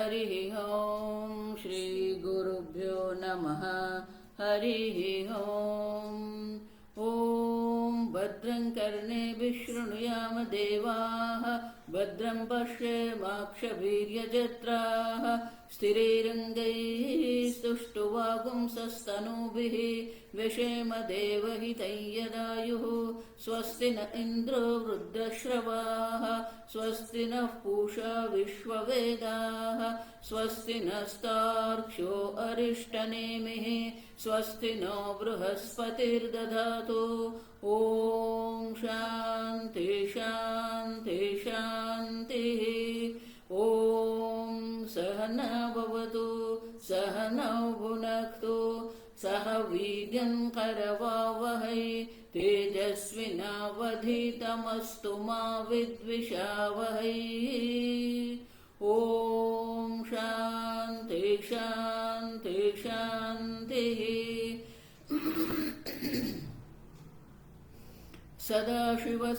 हरिः ओम् श्री गुरुभ्यो नमः हरिः ओम् ॐ भद्रं कर्णेभिः शृणुयाम देवाः भद्रं पश्येमाक्षभिर्यजत्राः स्थिरैरङ्गैः स्तुष्टुवागुंसस्तनूभिः व्यशेम देवहितं यदायुः स्वस्ति न इन्द्रो वृद्धश्रवाः स्वस्ति नः पूषा विश्ववेदाः स्वस्ति नस्तार्क्ष्यो अरिष्टनेमिः स्वस्ति नो बृहस्पतिर्दधातु ॐ शान्ति शान्ति शान्तिः ॐ सहना भवतु सहनौ भुनक्तु सह वीर्यं करवावहै तेजस्विनावधीतमस्तु मा विद्विषावहै ॐ शान्ति शान्ति शान्तिः सदाशिवसमारम्भां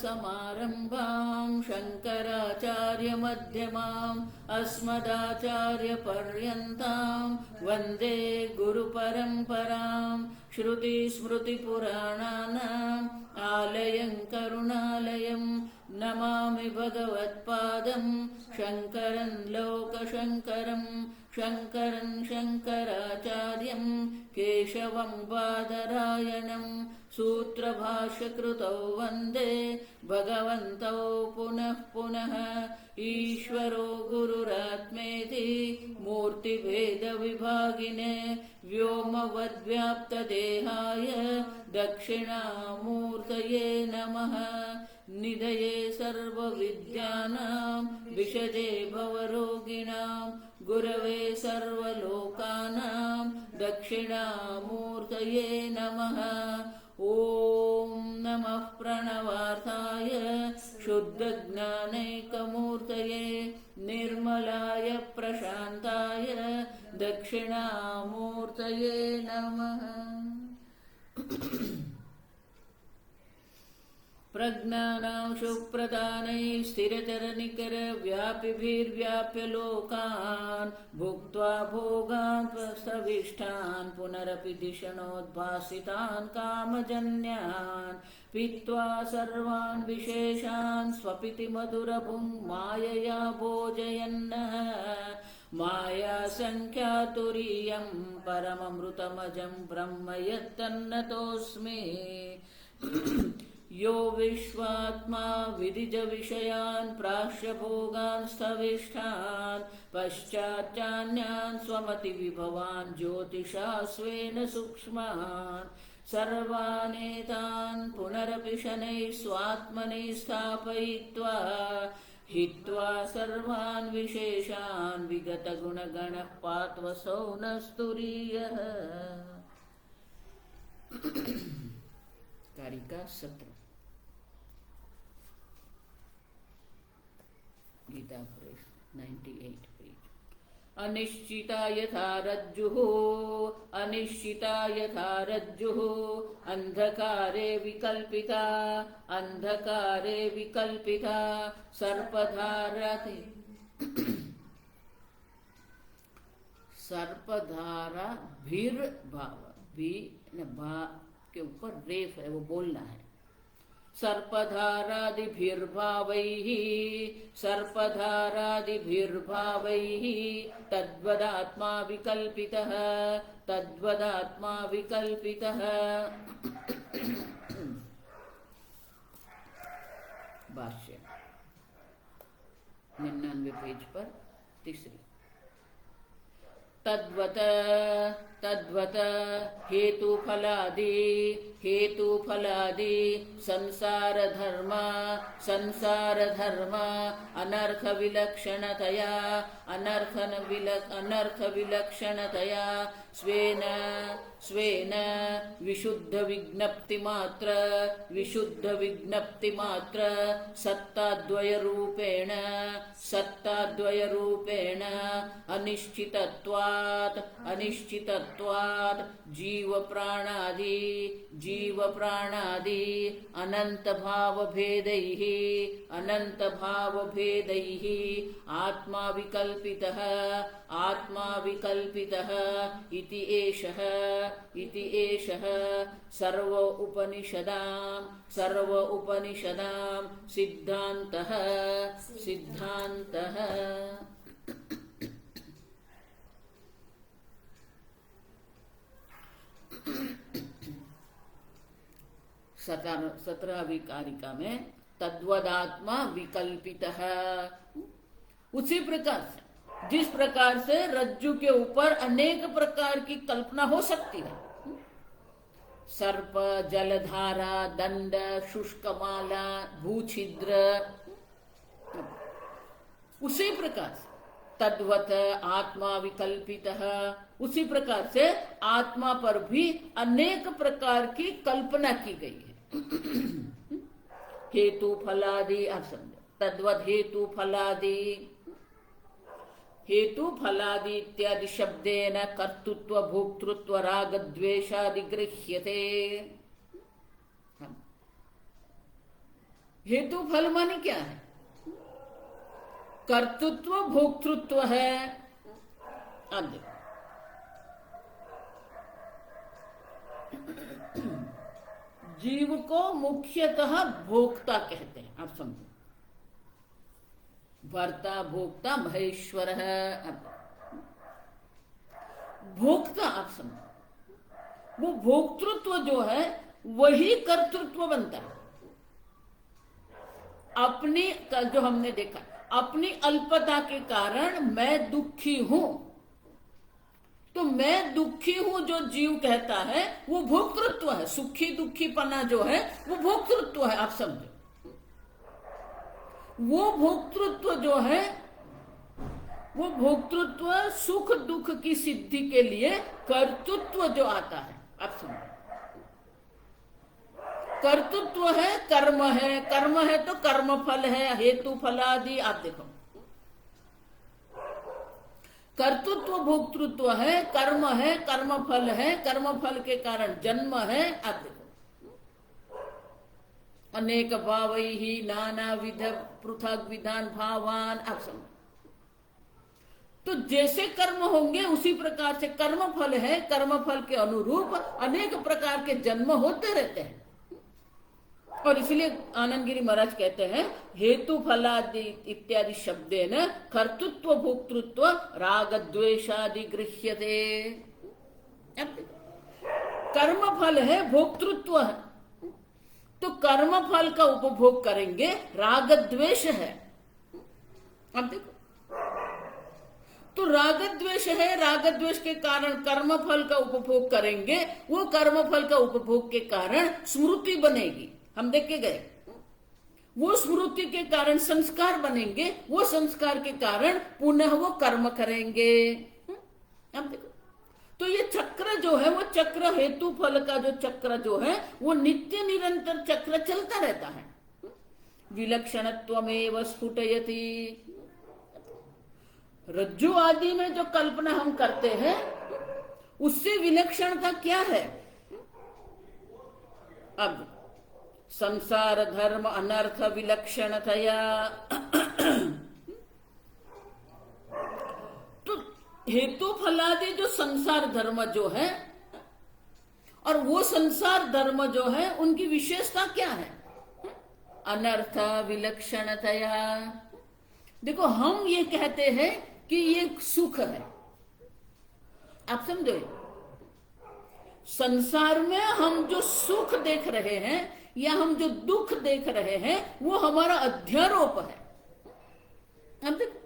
शङ्कराचार्यमध्यमाम् अस्मदाचार्यपर्यन्तां वन्दे गुरुपरम्पराम् श्रुतिस्मृतिपुराणानाम् आलयं करुणालयं नमामि भगवत्पादं शङ्करं लोकशङ्करं शङ्करं शङ्कराचार्यं केशवं बादरायणं सूत्रभाष्यकृतौ वन्दे भगवन्तौ पुनः पुनः ईश्वरो गुरुरात्मेति मूर्तिभेदविभागिने व्योमवद्व्याप्तदेहाय दक्षिणामूर्तये नमः निधये सर्वविद्यानां विषजे भवरोगिणां गुरवे सर्वलोकानां दक्षिणामूर्तये नमः ॐ नमः प्रणवार्थाय शुद्धज्ञानैकमूर्तये निर्मलाय प्रशान्ताय दक्षिणामूर्तये नमः प्रज्ञानां सुप्रदानैः स्थिरचरनिकरव्यापिभिर्व्याप्य लोकान् भुक्त्वा भोगान् सविष्टान् पुनरपि धिषणोद्भासितान् कामजन्यान् पीत्वा सर्वान् विशेषान् स्वपिति मधुरभुं मायया भोजयन्नः मायासङ्ख्यातुरीयं परममृतमजं ब्रह्म यत्तन्नतोऽस्मि यो विश्वात्मा विदिजविषयान् प्राश्यभोगान् स्थविष्ठान् पश्चाच्चान्यान् स्वमतिविभवान् ज्योतिषा स्वेन सूक्ष्मान् सर्वानेतान् पुनरपि शनैः स्वात्मनि स्थापयित्वा हित्वा सर्वान् विशेषान् विगतगुणगणः पात्वसौ न स्तुरीयः। कारिका 17 गीता प्रेस 98 पेज। अनिश्चिता यथा रज्जुः अनिश्चिता यथा रज्जुः अंधकारे विकल्पिता अंधकारे विकल्पिता सर्पधारति सर्पधारा भीर भाव भी न भा के ऊपर रेफ है, वो बोलना है। सर्पधारादिभिर्भावैः सर्पधारादिभिर्भावैः तद्वदात्मा विकल्पितः तद्वदात्मा विकल्पितः। भाष्य 99 पेज पर तीसरी। तद्वत तद्वत हेतुफलादि संसार धर्म अनर्थ विलक्षणतया स्वेन विशुद्ध विज्ञप्ति मात्र सत्ताद्वयरूपेण अनिश्चितत्वात् जीव जीव प्राणादि अनंत भाव भेदैः आत्मा विकल्पितः इति एषः सर्व उपनिषदां सिद्धान्तः सत्रहवीं कारिका में तद्वदात्मा विकल्पितः, उसी प्रकार से जिस प्रकार से रज्जु के ऊपर अनेक प्रकार की कल्पना हो सकती है, सर्प, जलधारा, दंड, शुष्कमाला, भूछिद्र, उसी प्रकार से तद्वत आत्मा विकल्पितः, उसी प्रकार से आत्मा पर भी अनेक प्रकार की कल्पना की गई है। हेतु फलादि, आप समझो, तद्वत हेतु फलादि इत्यादि शब्देन कर्तृत्व भोक्तृत्व राग द्वेषादि गृह्यते। हेतु फल माने क्या है? कर्तृत्व भोक्तृत्व है। अब देखो, जीव को मुख्यतः भोक्ता कहते हैं, आप समझो, भर्ता भोक्ता महेश्वर है। भोक्ता, आप समझो, वो भोक्तृत्व जो है वही कर्तृत्व बनता है। अपनी, जो हमने देखा, अपनी अल्पता के कारण मैं दुखी हूं, तो मैं दुखी हूं जो जीव कहता है वो भोक्तृत्व है। सुखी दुखी पना जो है वो भोक्तृत्व है, आप समझो। वो भोक्तृत्व जो है, वो भोक्तृत्व सुख दुख की सिद्धि के लिए कर्तृत्व जो आता है, आप समझो। कर्तृत्व है, कर्म है तो कर्म फल है, हेतु फलादि, आप देखो। कर्तृत्व भोक्तृत्व है, कर्म फल है, कर्म फल के कारण जन्म है, आप देखो। अनेक भावैहि नाना विध पृथक विधान भावान, आप समझो। तो जैसे कर्म होंगे उसी प्रकार से कर्म फल है, कर्म फल के अनुरूप अनेक प्रकार के जन्म होते रहते हैं। और इसलिए आनंदगिरी महाराज कहते हैं हेतु फलादि इत्यादि शब्देन कर्तृत्व भोक्तृत्व राग द्वेषादि गृह्यते। कर्म फल है, भोक्तृत्व है, तो कर्म फल का उपभोग करेंगे, राग द्वेष है। अब देखो, तो राग द्वेष है, राग द्वेष के कारण कर्म फल का उपभोग करेंगे, वो कर्म फल का उपभोग के कारण स्मृति बनेगी, हम देख के गए। वो स्मृति के कारण संस्कार बनेंगे, वो संस्कार के कारण पुनः वो कर्म करेंगे। अब देखो, तो ये चक्र जो है, वो चक्र हेतु फल का जो चक्र जो है वो नित्य निरंतर चक्र चलता रहता है। विलक्षणत्वमेव स्फुटयति। रज्जु आदि में जो कल्पना हम करते हैं उससे विलक्षणता क्या है? अब संसार धर्म अनर्थ विलक्षणतया, तो हेतु फलादि जो संसार धर्म जो है, और वो संसार धर्म जो है उनकी विशेषता क्या है? अनर्थ विलक्षणतया। देखो, हम ये कहते हैं कि ये सुख है, आप समझो। संसार में हम जो सुख देख रहे हैं या हम जो दुख देख रहे हैं वो हमारा अध्यारोप है। अब देखो,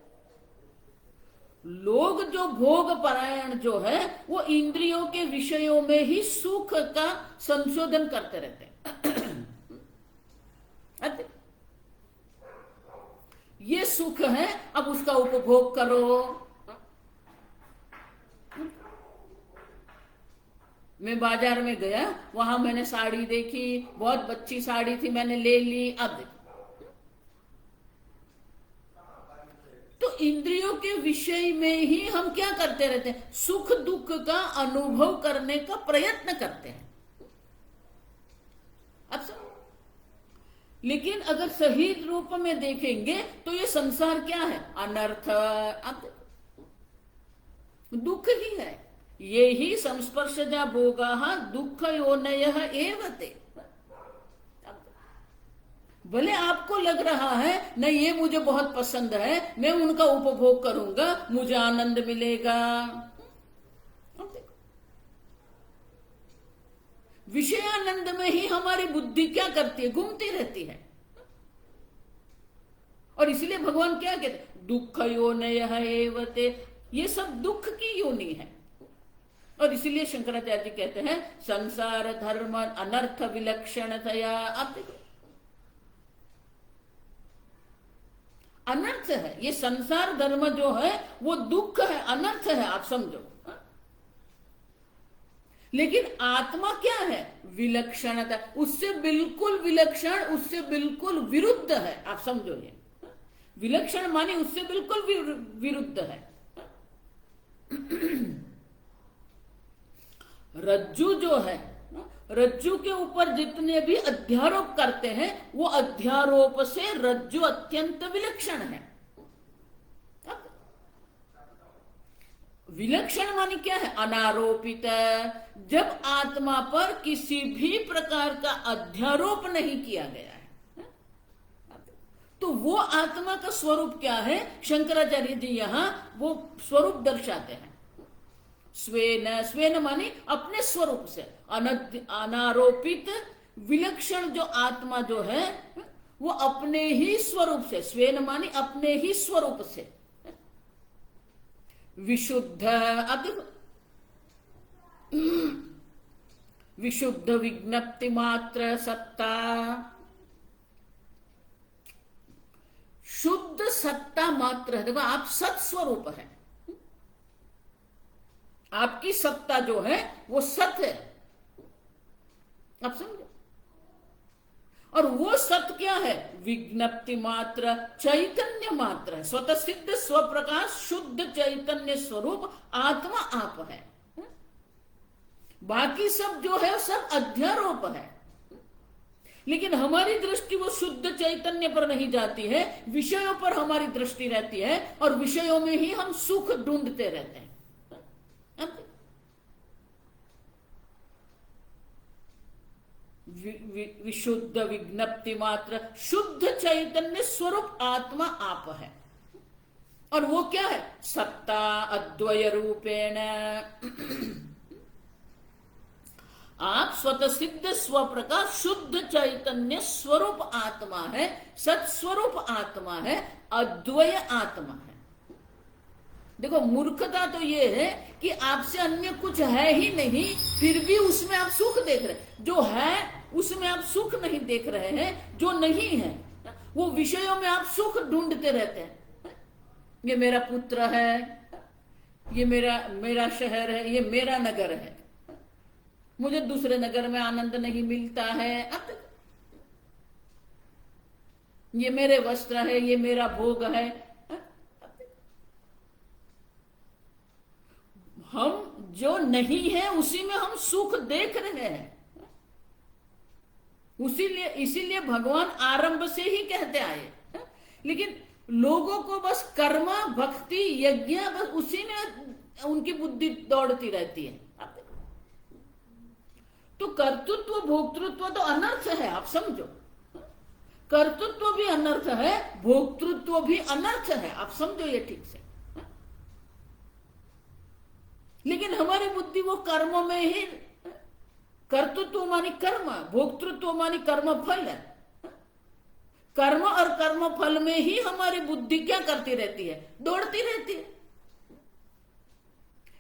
लोग जो भोग परायण जो है वो इंद्रियों के विषयों में ही सुख का संशोधन करते रहते हैं। ये सुख है, अब उसका उपभोग करो। मैं बाजार में गया, वहां मैंने साड़ी देखी, बहुत अच्छी साड़ी थी, मैंने ले ली। अब देखो, तो इंद्रियों के विषय में ही हम क्या करते रहते हैं? सुख दुख का अनुभव करने का प्रयत्न करते हैं। अब सब, लेकिन अगर सही रूप में देखेंगे तो ये संसार क्या है? अनर्थ। अब दुख ही है। ये ही संस्पर्शजा भोगा दुख योनयः एव ते। भले आपको लग रहा है नहीं ये मुझे बहुत पसंद है, मैं उनका उपभोग करूंगा, मुझे आनंद मिलेगा। विषयानंद में ही हमारी बुद्धि क्या करती है? घूमती रहती है। और इसलिए भगवान क्या कहते? दुख योनयः एव ते। ये सब दुख की योनि है। और इसलिए शंकराचार्य जी कहते हैं संसार धर्म अनर्थ विलक्षणतया। आप देखो अनर्थ है, ये संसार धर्म जो है वो दुख है, अनर्थ है, आप समझो। लेकिन आत्मा क्या है? विलक्षणता, उससे बिल्कुल विलक्षण, उससे बिल्कुल विरुद्ध है। आप समझो ये विलक्षण माने उससे बिल्कुल विरुद्ध है। रज्जु जो है, रज्जु के ऊपर जितने भी अध्यारोप करते हैं वो अध्यारोप से रज्जु अत्यंत विलक्षण है। विलक्षण माने क्या है? अनारोपित। जब आत्मा पर किसी भी प्रकार का अध्यारोप नहीं किया गया है तो वो आत्मा का स्वरूप क्या है? शंकराचार्य जी यहां वो स्वरूप दर्शाते हैं। स्वेन, स्वेन माने अपने स्वरूप से, अनारोपित विलक्षण जो आत्मा जो है वो अपने ही स्वरूप से, स्वेन माने अपने ही स्वरूप से विशुद्ध। अब देखो विशुद्ध विज्ञप्ति मात्र सत्ता, शुद्ध सत्ता मात्र है। देखो आप सत्स्वरूप है, आपकी सत्ता जो है वो सत्य है। आप समझो? और वो सत्य क्या है? विज्ञप्ति मात्र, चैतन्य मात्र है, स्वतः सिद्ध स्वप्रकाश शुद्ध चैतन्य स्वरूप आत्मा आप है। बाकी सब जो है सब अध्यारोप है। लेकिन हमारी दृष्टि वो शुद्ध चैतन्य पर नहीं जाती है, विषयों पर हमारी दृष्टि रहती है और विषयों में ही हम सुख ढूंढते रहते हैं। विशुद्ध विज्ञप्ति मात्र शुद्ध चैतन्य स्वरूप आत्मा आप है। और वो क्या है? सत्ता अद्वय रूपेण। आप स्वतः सिद्ध स्वप्रकाश शुद्ध चैतन्य स्वरूप आत्मा है, सत्स्वरूप आत्मा है, अद्वय आत्मा है। देखो मूर्खता तो ये है कि आपसे अन्य कुछ है ही नहीं, फिर भी उसमें आप सुख देख रहे हैं। जो है उसमें आप सुख नहीं देख रहे हैं, जो नहीं है वो विषयों में आप सुख ढूंढते रहते हैं। ये मेरा पुत्र है, ये मेरा शहर है, ये मेरा नगर है, मुझे दूसरे नगर में आनंद नहीं मिलता है। अब ये मेरे वस्त्र है, ये मेरा भोग है। हम जो नहीं है उसी में हम सुख देख रहे हैं। इसीलिए भगवान आरंभ से ही कहते आए। लेकिन लोगों को बस कर्म भक्ति यज्ञ बस उसी में उनकी बुद्धि दौड़ती रहती है। तो कर्तृत्व भोक्तृत्व तो अनर्थ है, आप समझो। कर्तृत्व भी अनर्थ है, भोक्तृत्व भी अनर्थ है, आप समझो ये ठीक से। लेकिन हमारी बुद्धि वो कर्मों में ही, कर्तृत्व मानी कर्म, भोक्तृत्व मानी कर्म फल है। कर्म और कर्म फल में ही हमारी बुद्धि क्या करती रहती है? दौड़ती रहती है।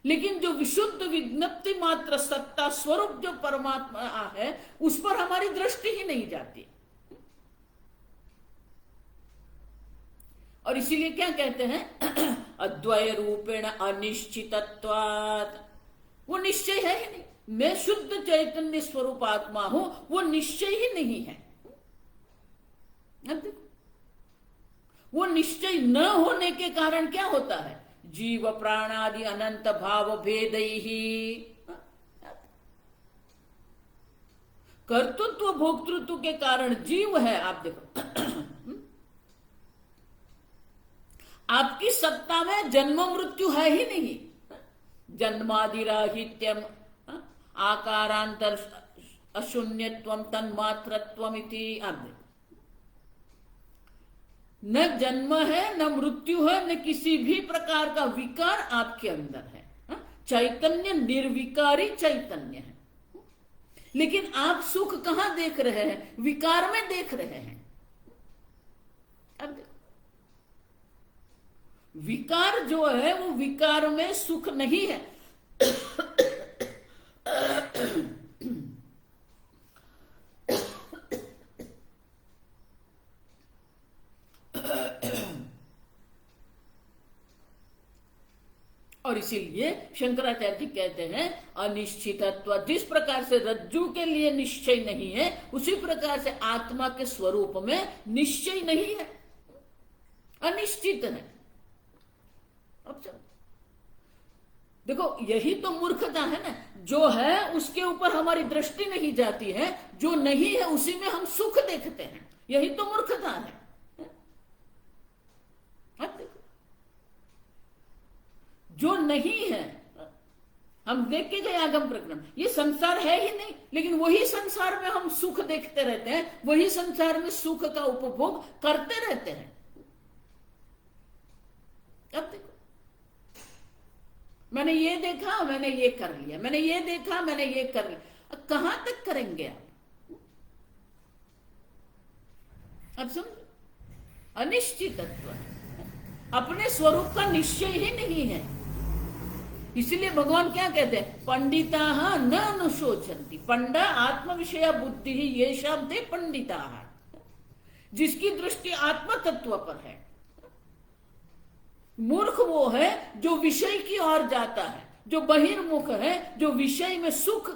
लेकिन जो विशुद्ध विज्ञप्ति मात्र सत्ता स्वरूप जो परमात्मा है उस पर हमारी दृष्टि ही नहीं जाती। और इसीलिए क्या कहते हैं? अद्वय रूपेण अनिश्चितत्वात्। वो निश्चय है ही नहीं। मैं शुद्ध चैतन्य स्वरूप आत्मा हूं, वो निश्चय ही नहीं है। अब देखो वो निश्चय न होने के कारण क्या होता है? जीव प्राणादि अनंत भाव भेद ही कर्तृत्व भोक्तृत्व के कारण जीव है। आप देखो आपकी सत्ता में जन्म मृत्यु है ही नहीं। जन्मादिराहित्यम आकारांतर अशून्यत्वम तन्मात्रत्वम इति। आप देखो न जन्म है न मृत्यु है न किसी भी प्रकार का विकार आपके अंदर है। चैतन्य निर्विकारी चैतन्य है। लेकिन आप सुख कहां देख रहे हैं? विकार में देख रहे हैं। अब देखो विकार जो है वो विकार में सुख नहीं है। और इसीलिए शंकराचार्य जी कहते हैं अनिश्चितत्व। जिस प्रकार से रज्जु के लिए निश्चय नहीं है उसी प्रकार से आत्मा के स्वरूप में निश्चय नहीं है, अनिश्चित है। अब चलो देखो यही तो मूर्खता है ना। जो है उसके ऊपर हमारी दृष्टि नहीं जाती है, जो नहीं है उसी में हम सुख देखते हैं। यही तो मूर्खता है। अब देखो जो नहीं है हम देख के गए आगम प्रकरण, ये संसार है ही नहीं, लेकिन वही संसार में हम सुख देखते रहते हैं, वही संसार में सुख का उपभोग करते रहते हैं। अब देखो मैंने ये देखा मैंने ये कर लिया, मैंने ये देखा मैंने ये कर लिया। कहां तक करेंगे आप? अब समझो अनिश्चितत्व अपने स्वरूप का निश्चय ही नहीं है। इसलिए भगवान क्या कहते हैं? पंडिता न अनुशोचन्ति। पंडा आत्म विषय बुद्धि ही ये शब्द है पंडिता, जिसकी दृष्टि आत्म तत्व पर है। मूर्ख वो है जो विषय की ओर जाता है, जो बहिर्मुख है, जो विषय में सुख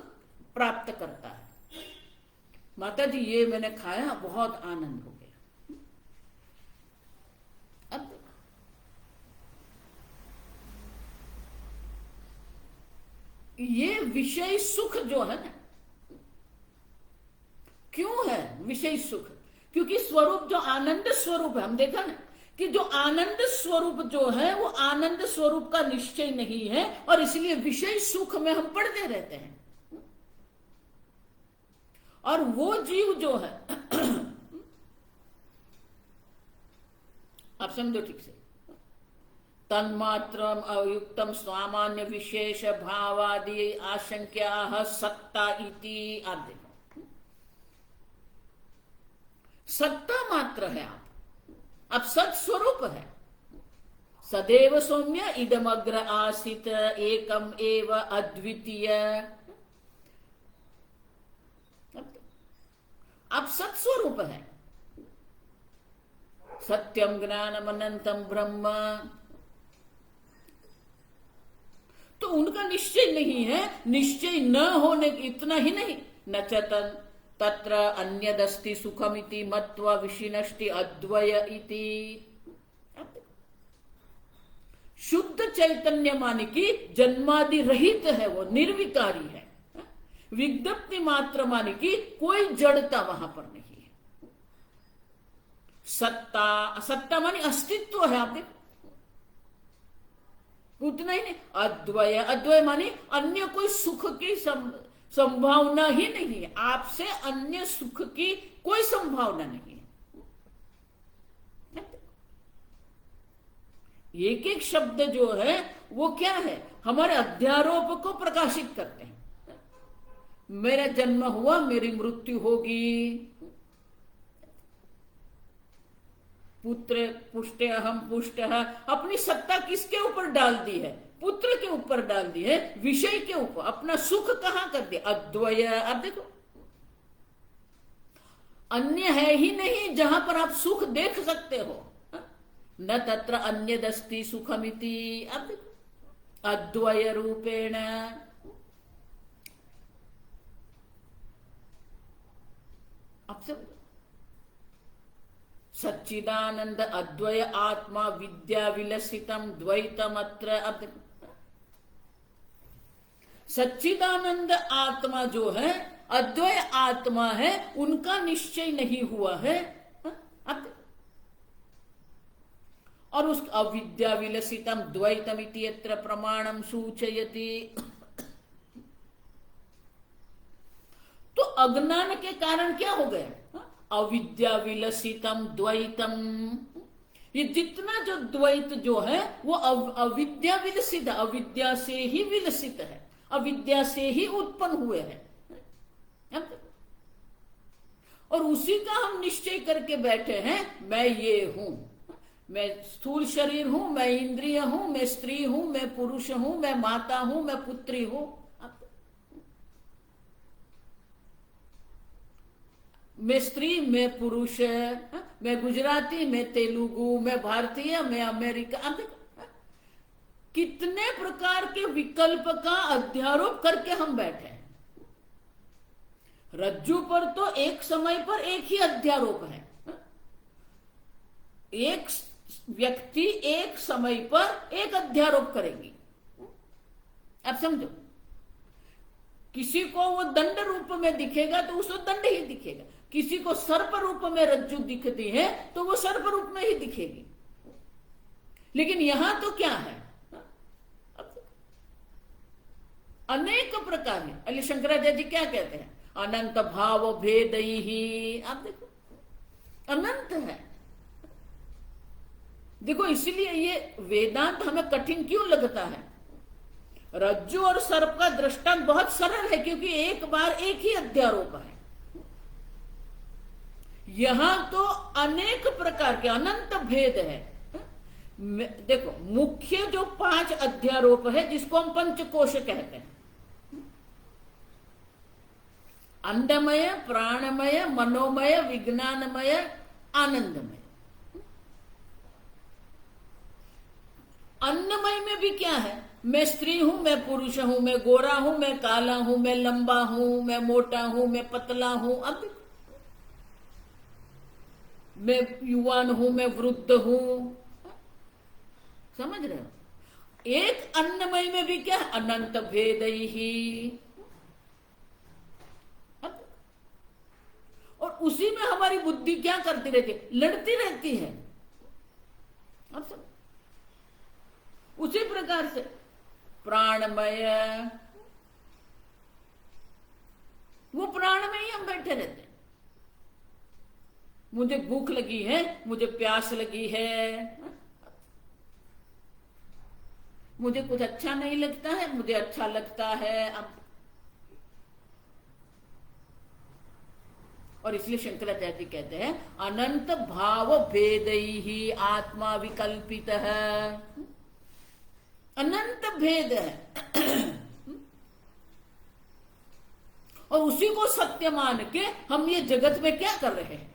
प्राप्त करता है। माता जी ये मैंने खाया बहुत आनंद हो गया। अब ये विषय सुख जो है ना, क्यों है विषय सुख? क्योंकि स्वरूप जो आनंद स्वरूप है, हम देखा ना कि जो आनंद स्वरूप जो है वो आनंद स्वरूप का निश्चय नहीं है, और इसलिए विषय सुख में हम पड़ते रहते हैं। और वो जीव जो है आप समझो ठीक से, तन्मात्रम अयुक्तम सामान्य विशेष भावादि आशंक्या सत्ता इति। आप देखो सत्ता मात्र है, आप सत स्वरूप है। सदैव सौम्य इदमग्र आसित एकम एव अद्वितीय। आप सत स्वरूप है। सत्यम ज्ञानम अनंतम ब्रह्म। तो उनका निश्चय नहीं है। निश्चय न होने इतना ही नहीं, न चतन तत्र अन्यदस्ति सुखमिति मत्वा विशिनष्टि अद्वय इति। शुद्ध चैतन्य माने कि जन्मादि रहित है, वो निर्विकारी है। विज्ञप्ति मात्र माने कि कोई जड़ता वहां पर नहीं है। सत्ता, सत्ता माने अस्तित्व है। आप देखो उतना ही नहीं। अद्वय, अद्वय माने अन्य कोई सुख की संभावना ही नहीं है। आपसे अन्य सुख की कोई संभावना नहीं है। एक एक शब्द जो है वो क्या है? हमारे अध्यारोप को प्रकाशित करते हैं। मेरा जन्म हुआ, मेरी मृत्यु होगी। पुत्र पुष्टे अहम पुष्ट, अपनी सत्ता किसके ऊपर डाल दी है? पुत्र के ऊपर डाल दी है, विषय के ऊपर। अपना सुख कहां कर दिया? अद्वय। आप देखो अन्य है ही नहीं जहां पर आप सुख देख सकते हो। न तत्र अन्यदस्ति सुखमिति। आप देखो अद्वय रूपेण। आप सब सच्चिदानंद अद्वय आत्मा विद्या विलसितम द्वैतमत्र। अब देखो सच्चिदानंद आत्मा जो है अद्वय आत्मा है उनका निश्चय नहीं हुआ है। अब और उस अविद्या विलसितम द्वैतम इति यत्र प्रमाणम सूचयति। तो अज्ञान के कारण क्या हो गया? अविद्या विलसितम द्वैतम, ये जितना जो द्वैत जो है वो अविद्या विलसित, अविद्या से ही विलसित है, अविद्या से ही उत्पन्न हुए हैं। और उसी का हम निश्चय करके बैठे हैं, मैं ये हूं, मैं स्थूल शरीर हूं, मैं इंद्रिय हूं, मैं स्त्री हूं, मैं पुरुष हूं, मैं माता हूं, मैं पुत्री हूं, मैं स्त्री, मैं पुरुष, मैं गुजराती, मैं तेलुगु, मैं भारतीय, मैं अमेरिका। अब कितने प्रकार के विकल्प का अध्यारोप करके हम बैठे हैं। रज्जु पर तो एक समय पर एक ही अध्यारोप है। एक व्यक्ति एक समय पर एक अध्यारोप करेगी। अब समझो, किसी को वो दंड रूप में दिखेगा तो उसको दंड ही दिखेगा, किसी को सर्प रूप में रज्जु दिखती है तो वो सर्प रूप में ही दिखेगी। लेकिन यहां तो क्या है, अनेक प्रकार है। अली शंकराचार्य जी क्या कहते हैं? अनंत भाव भेद ही। आप देखो, अनंत है। देखो, इसलिए ये वेदांत हमें कठिन क्यों लगता है? रज्जु और सर्प का दृष्टांत बहुत सरल है, क्योंकि एक बार एक ही अध्यारोप है। यहां तो अनेक प्रकार के अनंत भेद है। देखो, मुख्य जो 5 अध्यारोप है जिसको हम पंचकोश कहते हैं, अन्नमय, प्राणमय, मनोमय, विज्ञानमय, आनंदमय। अन्नमय में भी क्या है? मैं स्त्री हूं, मैं पुरुष हूं, मैं गोरा हूं, मैं काला हूं, मैं लंबा हूं, मैं मोटा हूं, मैं पतला हूं, अब मैं युवान हूं, मैं वृद्ध हूं। समझ रहे हो? एक अन्नमय में भी क्या है? अनंत भेद ही। और उसी में हमारी बुद्धि क्या करती रहती है? लड़ती रहती है। अब सब उसी प्रकार से प्राणमय, वो प्राण में ही हम बैठे रहते हैं। मुझे भूख लगी है, मुझे प्यास लगी है, मुझे कुछ अच्छा नहीं लगता है, मुझे अच्छा लगता है। अब और इसलिए शंकराचार्य जी कहते हैं अनंत भाव भेद ही आत्मा विकल्पित है। अनंत भेद है और उसी को सत्य मान के हम ये जगत में क्या कर रहे हैं?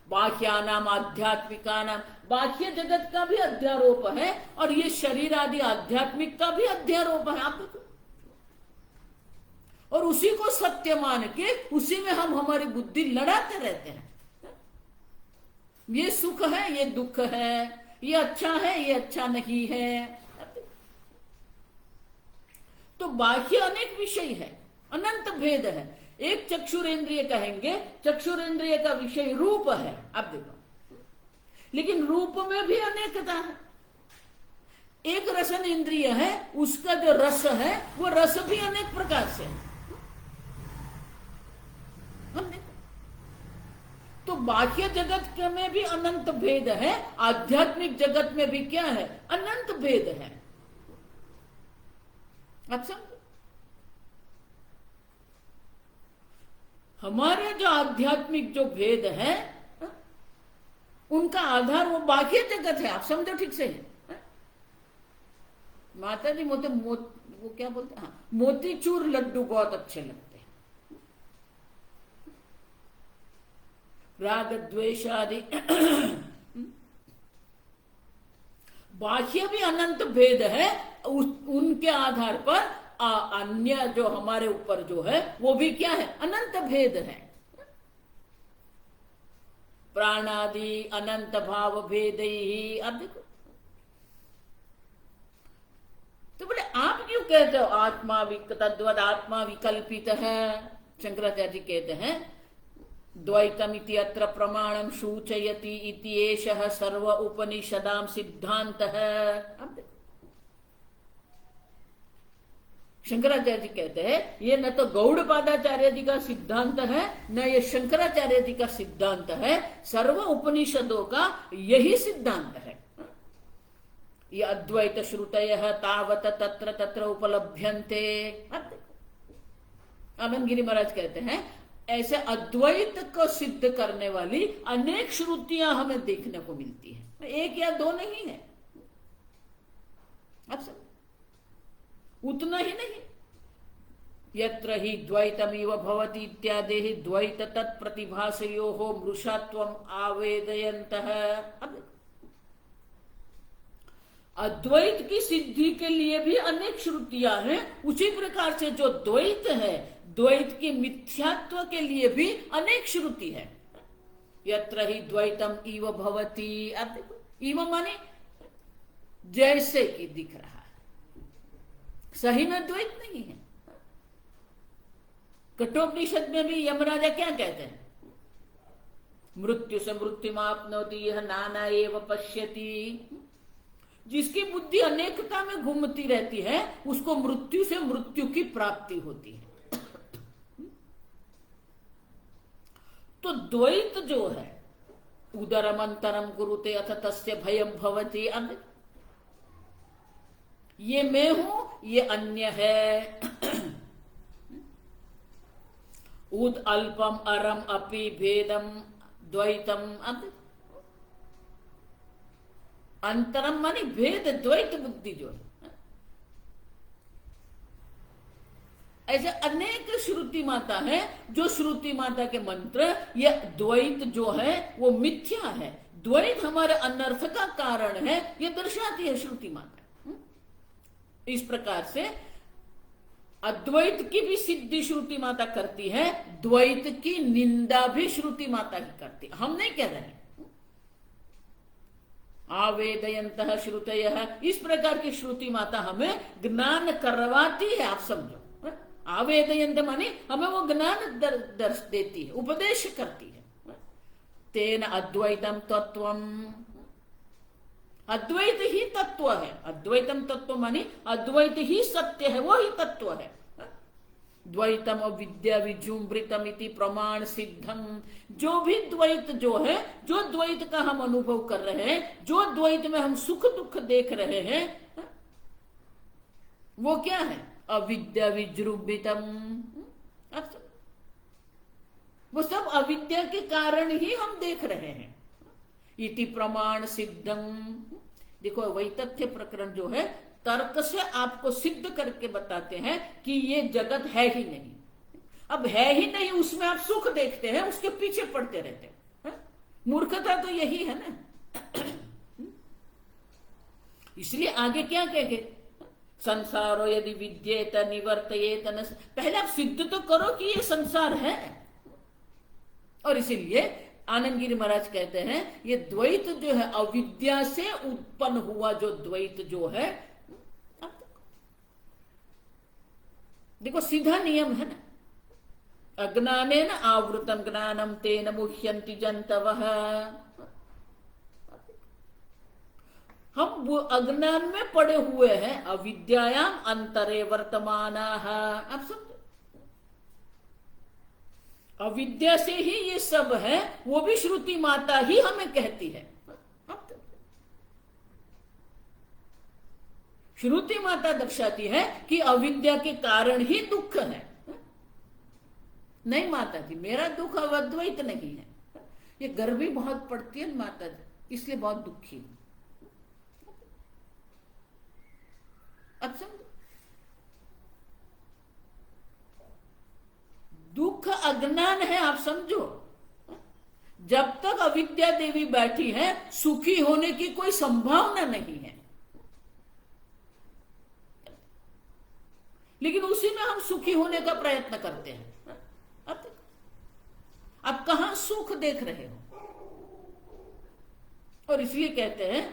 बाह्यानाम आध्यात्मिकानाम, बाह्य जगत का भी अध्यारोप है और ये शरीर आदि आध्यात्मिक का भी अध्यारोप है। आप देखो, और उसी को सत्य मान के उसी में हम हमारी बुद्धि लड़ाते रहते हैं। ये सुख है, ये दुख है, ये अच्छा है, ये अच्छा नहीं है। तो बाह्य अनेक विषय है, अनंत भेद है। एक चक्षुरेंद्रिय कहेंगे, चक्षुरेंद्रिय का विषय रूप है। अब देखो, लेकिन रूप में भी अनेकता है। एक रसन इंद्रिय है, उसका जो रस है वो रस भी अनेक प्रकार से है। तो बाह्य जगत के में भी अनंत भेद है, आध्यात्मिक जगत में भी क्या है? अनंत भेद है। अच्छा, हमारे जो आध्यात्मिक जो भेद है उनका आधार वो बाह्य जगत है। आप समझो ठीक से है? माता जी वो क्या बोलते हैं? हाँ, मोतीचूर लड्डू बहुत अच्छे लगते हैं। राग द्वेष आदि बाह्य भी अनंत भेद है। उनके आधार पर अन्य जो हमारे ऊपर जो है वो भी क्या है? अनंत भेद है। प्राणादि अनंत भाव भेद ही। अब देखो, तो बोले आप क्यों कहते हो आत्मा तद्वद आत्मा विकल्पित है? शंकराचार्य जी कहते हैं द्वैतमिति अत्र प्रमाणम सूचयति इति एषः सर्व उपनिषदां सिद्धांतः। शंकराचार्य जी कहते हैं ये न तो गौड़पादाचार्य जी का सिद्धांत है न ये शंकराचार्य जी का सिद्धांत है, सर्व उपनिषदों का यही सिद्धांत है। ये अद्वैत श्रुतयः तावत तत्र तत्र उपलभ्यन्ते। आनंद गिरी महाराज कहते हैं ऐसे अद्वैत को सिद्ध करने वाली अनेक श्रुतियां हमें देखने को मिलती है, एक या दो नहीं है। अब सब उतना ही नहीं, यत्र हि द्वैतमिव भवति इत्यादि द्वैत तत्प्रतिभासयोः मृषात्वम् आवेदयन्तः। अब अद्वैत की सिद्धि के लिए भी अनेक श्रुतियां हैं, उसी प्रकार से जो द्वैत है द्वैत की मिथ्यात्व के लिए भी अनेक श्रुति है। यत्र हि द्वैतम इव भवति, अब देखो इव माने जैसे कि दिख रहा है, सही में द्वैत नहीं है। कठोपनिषद में भी यमराजा क्या कहते हैं, मृत्यु से मृत्युमाप्नोति यह नाना एव पश्यति। जिसकी बुद्धि अनेकता में घूमती रहती है उसको मृत्यु से मृत्यु की प्राप्ति होती है। तो द्वैत जो है उदरम अंतरम कुरुते अथ तस्य भयम भवति। अब ये मैं हूं, ये अन्य है। उद अल्पम अरम अपि भेदम द्वैतम। अब अंतरम मानी भेद, द्वैत बुद्धि जो है। ऐसे अनेक श्रुति माता है, जो श्रुति माता के मंत्र ये द्वैत जो है वो मिथ्या है, द्वैत हमारे अनर्थ का कारण है, ये दर्शाती है श्रुति माता। इस प्रकार से अद्वैत की भी सिद्धि श्रुति माता करती है, द्वैत की निंदा भी श्रुति माता ही करती है। हम नहीं कह रहे हैं। आवेदयन्तः श्रुतयः, इस प्रकार की श्रुति माता हमें ज्ञान करवाती है। आप समझो, आवेदयन्त माने हमें वो ज्ञान दर्श देती है, उपदेश करती है। तेन अद्वैतम तत्वम, अद्वैत ही तत्व है। अद्वैतम तत्व माने अद्वैत ही सत्य है, वो ही तत्व है। द्वैतम अविद्या विजृंभितम इति प्रमाण सिद्धम। जो भी द्वैत जो है, जो द्वैत का हम अनुभव कर रहे हैं, जो द्वैत में हम सुख दुख देख रहे हैं, वो क्या है, अविद्या विजृंभितम। वो सब अविद्या के कारण ही हम देख रहे हैं। इति प्रमाण सिद्धम। देखो वैतथ्य प्रकरण जो है तर्क से आपको सिद्ध करके बताते हैं कि ये जगत है ही नहीं। अब है ही नहीं, उसमें आप सुख देखते हैं, उसके पीछे पड़ते रहते हैं। मूर्खता तो यही है ना। इसलिए आगे क्या कहेंगे, संसारो यदि विद्येत निवर्तयेत न। पहले आप सिद्ध तो करो कि ये संसार है। और इसीलिए आनंद गिरी महाराज कहते हैं ये द्वैत जो है अविद्या से उत्पन्न हुआ जो द्वैत जो है, देखो सीधा नियम है ना, अज्ञानेन आवृतम ज्ञानम तेन मुह्यन्ति जन्तवः। हम अज्ञान में पड़े हुए हैं, अविद्यायाम अंतरे वर्तमानाः। आप समझो, अविद्या से ही ये सब है, वो भी श्रुति माता ही हमें कहती है। श्रुति माता दर्शाती है कि अविद्या के कारण ही दुख है। नहीं माता जी, मेरा दुख अद्वैत नहीं है, ये गर्मी बहुत पड़ती है माता जी, इसलिए बहुत दुखी हूं। अब समझो, दुख अज्ञान है। आप समझो, जब तक अविद्या देवी बैठी है सुखी होने की कोई संभावना नहीं है, लेकिन उसी में हम सुखी होने का प्रयत्न करते हैं। अब कहां सुख देख रहे हो। और इसलिए कहते हैं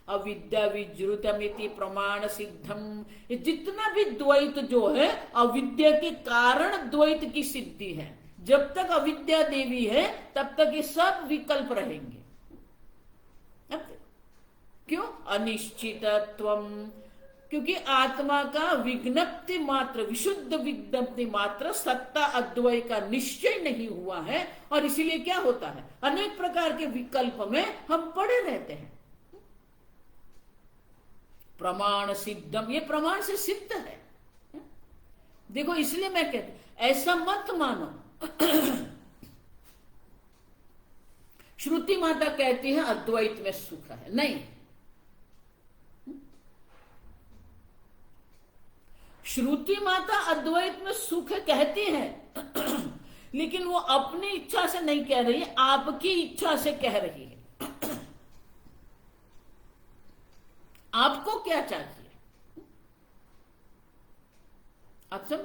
अविद्या विजृतमिति प्रमाण सिद्धम। ये जितना भी द्वैत जो है अविद्या के कारण द्वैत की सिद्धि है। जब तक अविद्या देवी है तब तक ये सब विकल्प रहेंगे। क्यों? अनिश्चितत्वम, क्योंकि आत्मा का विज्ञप्ति मात्र, विशुद्ध विज्ञप्ति मात्र सत्ता अद्वय का निश्चय नहीं हुआ है, और इसीलिए क्या होता है, अनेक प्रकार के विकल्प में हम पड़े रहते हैं। प्रमाण सिद्धम, ये प्रमाण से सिद्ध है। देखो इसलिए मैं कहती ऐसा मत मानो। श्रुति माता कहती है अद्वैत में सुख है, नहीं। श्रुति माता अद्वैत में सुख कहती है लेकिन वो अपनी इच्छा से नहीं कह रही है, आपकी इच्छा से कह रही है। आपको क्या चाहिए, आप समझ?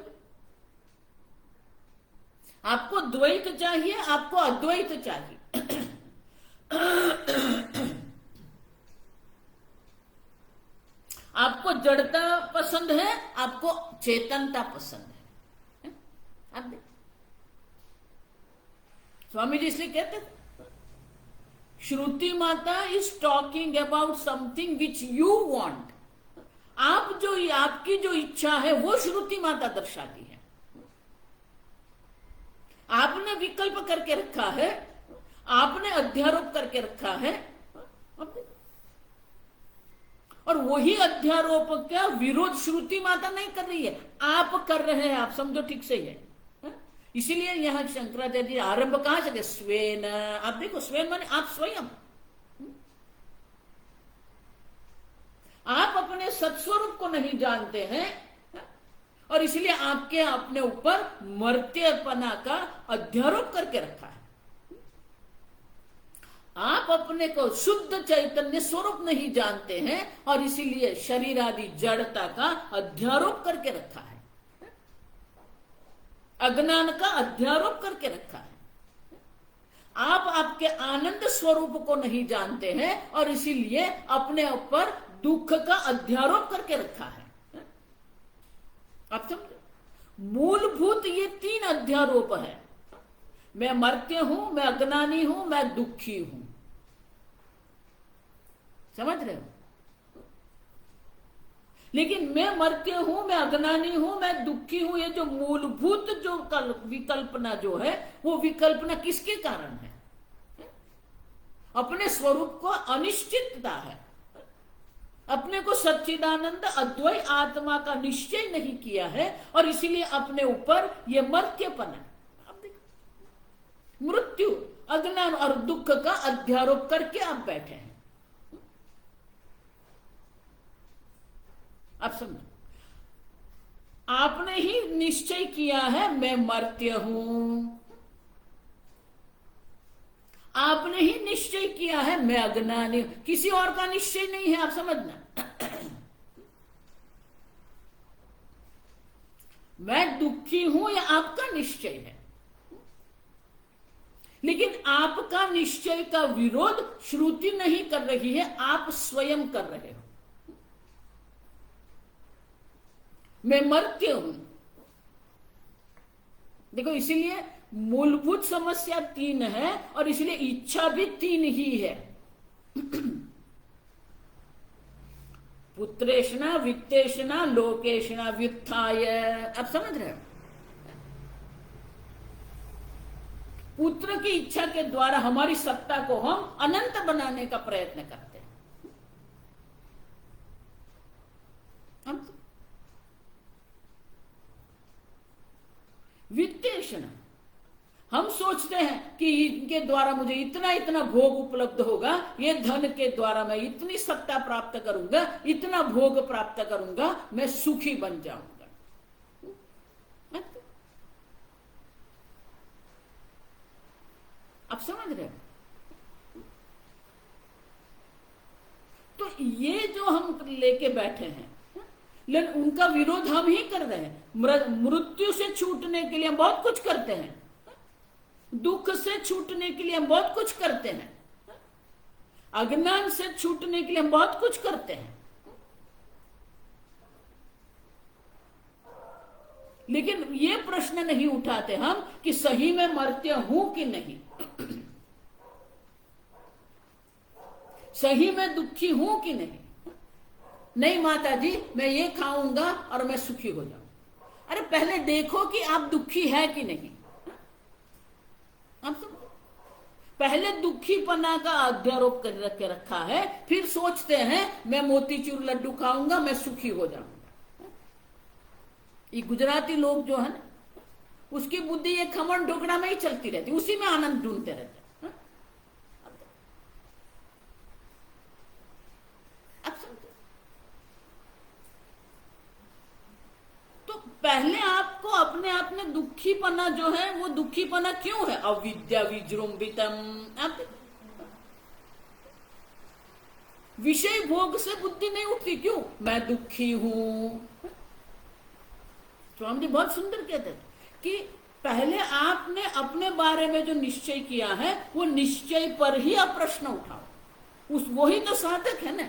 आपको द्वैत चाहिए, आपको अद्वैत चाहिए। आपको जड़ता पसंद है, आपको चेतनता पसंद है। आप देख स्वामी जी इसलिए कहते थे श्रुति माता is talking about something which you want. आप जो, आपकी जो इच्छा है वो श्रुति माता दर्शाती है। आपने विकल्प करके रखा है, आपने अध्यारोप करके रखा है, और वही अध्यारोप का विरोध श्रुति माता नहीं कर रही है, आप कर रहे हैं। आप समझो ठीक से है। इसीलिए यहां शंकराचार्य जी आरंभ कहां से, स्वेन। आप देखो स्वेन माने आप स्वयं, आप अपने सत्स्वरूप को नहीं जानते हैं, और इसलिए आपके अपने ऊपर मर्त्यपना का अध्यारोप करके रखा है। आप अपने को शुद्ध चैतन्य स्वरूप नहीं जानते हैं, और इसीलिए शरीर आदि जड़ता का अध्यारोप करके रखा है, अज्ञान का अध्यारोप करके रखा है। आप आपके आनंद स्वरूप को नहीं जानते हैं, और इसीलिए अपने ऊपर दुख का अध्यारोप करके रखा है। आप समझे? मूलभूत ये तीन अध्यारोप है। मैं मर्त्य हूं, मैं अज्ञानी हूं, मैं दुखी हूं। समझ रहे हो? लेकिन मैं मर्त्य हूं, मैं अज्ञानी हूं, मैं दुखी हूं, ये जो मूलभूत जो विकल्पना जो है, वो विकल्पना किसके कारण है? अपने स्वरूप को अनिश्चितता है। अपने को सच्चिदानंद अद्वै आत्मा का निश्चय नहीं किया है, और इसीलिए अपने ऊपर ये मर्त्यपना, मृत्यु, अज्ञान और दुख का अध्यारोप करके आप बैठे हैं। आप समझो, आपने ही निश्चय किया है मैं मर्त्य हूं, आपने ही निश्चय किया है मैं अज्ञानी हूं, किसी और का निश्चय नहीं है। आप समझना, मैं दुखी हूं या आपका निश्चय है, लेकिन आपका निश्चय का विरोध श्रुति नहीं कर रही है, आप स्वयं कर रहे हो। मैं मर्त्य हूं। देखो इसीलिए मूलभूत समस्या तीन है, और इसलिए इच्छा भी तीन ही है। पुत्रेषणा, वित्तेषणा, लोकेषणा, व्युत्थाय। आप समझ रहे हो? पुत्र की इच्छा के द्वारा हमारी सत्ता को हम अनंत बनाने का प्रयत्न करते हैं। वित्तेषणा, हम सोचते हैं कि इनके द्वारा मुझे इतना इतना भोग उपलब्ध होगा, ये धन के द्वारा मैं इतनी सत्ता प्राप्त करूंगा, इतना भोग प्राप्त करूंगा, मैं सुखी बन जाऊंगा। आप समझ रहे हो? तो ये जो हम लेके बैठे हैं, लेकिन उनका विरोध हम ही कर रहे हैं। मृत्यु से छूटने के लिए हम बहुत कुछ करते हैं, दुख से छूटने के लिए हम बहुत कुछ करते हैं। अज्ञान से छूटने के लिए हम बहुत कुछ करते हैं, लेकिन ये प्रश्न नहीं उठाते हम कि सही में मर्त्य हूं कि नहीं, सही में दुखी हूं कि नहीं। नहीं माता जी मैं ये खाऊंगा और मैं सुखी हो जाऊं। अरे पहले देखो कि आप दुखी है कि नहीं। आप तो पहले दुखीपना का अध्यारोप कर के रखा है, फिर सोचते हैं मैं मोतीचूर लड्डू खाऊंगा मैं सुखी हो जाऊंगा। ये गुजराती लोग जो है ना, उसकी बुद्धि ये खमण ढोकड़ा में ही चलती रहती, उसी में आनंद ढूंढते रहते। तो पहले आपको अपने आप में दुखीपना जो है, वो दुखीपना क्यों है? अविद्या विजृंभितम। आप विषय भोग से बुद्धि नहीं उठती, क्यों? मैं दुखी हूं। स्वामी जी बहुत सुंदर कहते हैं कि पहले आपने अपने बारे में जो निश्चय किया है, वो निश्चय पर ही आप प्रश्न उठाओ। वही तो साधक है ना।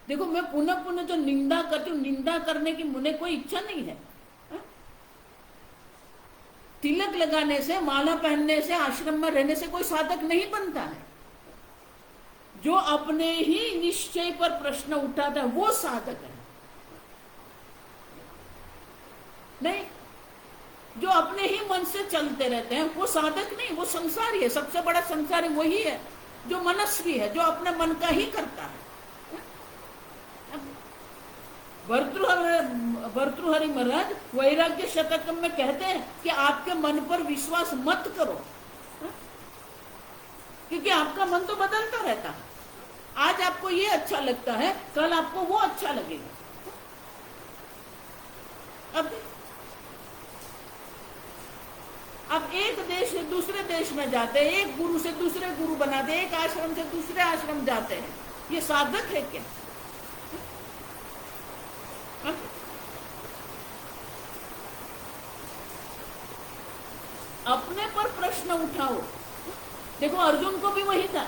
देखो मैं पुनः पुनः जो निंदा करती हूँ, निंदा करने की मुझे कोई इच्छा नहीं है। तिलक लगाने से, माला पहनने से, आश्रम में रहने से कोई साधक नहीं बनता है। जो अपने ही निश्चय पर प्रश्न उठाता है वो साधक है। नहीं, जो अपने ही मन से चलते रहते हैं वो साधक नहीं, वो संसारी है। सबसे बड़ा संसारी वही है जो मनस्वी है, जो अपने मन का ही करता है। भर्तृहरि महाराज वैराग्य शतक में कहते हैं कि आपके मन पर विश्वास मत करो, क्योंकि आपका मन तो बदलता रहता है। आज आपको ये अच्छा लगता है, कल आपको वो अच्छा लगेगा। अब एक देश से दूसरे देश में जाते हैं, एक गुरु से दूसरे गुरु बनाते हैं, एक आश्रम से दूसरे आश्रम जाते हैं। ये साधक है क्या? अपने पर प्रश्न उठाओ। देखो अर्जुन को भी वही था।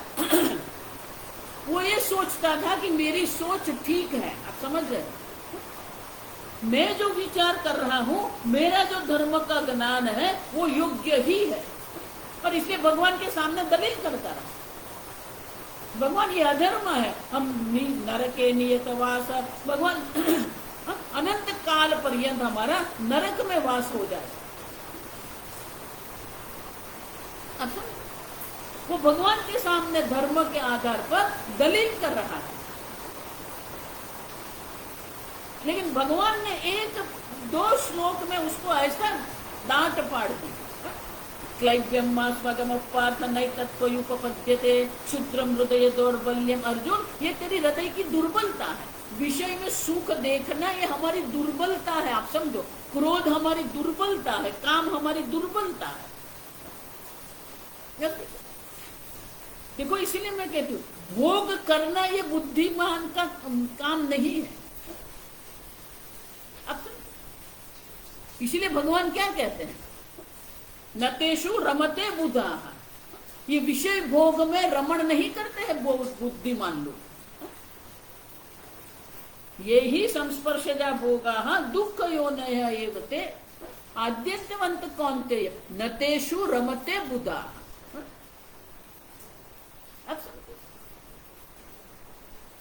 वो ये सोचता था कि मेरी सोच ठीक है। आप समझ रहे? मैं जो विचार कर रहा हूं, मेरा जो धर्म का ज्ञान है वो योग्य ही है, और इसलिए भगवान के सामने दलील करता रहा। भगवान ये अधर्म है, हम नरके नियतवास। भगवान अनंत काल पर्यंत हमारा नरक में वास हो जाए। अच्छा, वो भगवान के सामने धर्म के आधार पर दलील कर रहा है, लेकिन भगवान ने एक दो श्लोक में उसको ऐसा डांट पाड़ दी। क्लैव्यम मास्वागम पार्थ नैतत्वयुपपद्यते क्षुद्रम हृदय दौर्बल्यम। अर्जुन, ये तेरी हृदय की दुर्बलता है। विषय में सुख देखना ये हमारी दुर्बलता है। आप समझो, क्रोध हमारी दुर्बलता है, काम हमारी दुर्बलता है। देखो इसीलिए मैं कहती हूँ, भोग करना ये बुद्धिमान का काम नहीं है। अब इसीलिए भगवान क्या कहते हैं? नतेषु रमते बुधाः। ये विषय भोग में रमण नहीं करते हैं बुद्धिमान लोग। ये ही संस्पर्शजा भोगाः दुःख योनयः एव ते आद्यन्तवन्त कौन्तेय नतेषु रमते बुधाः।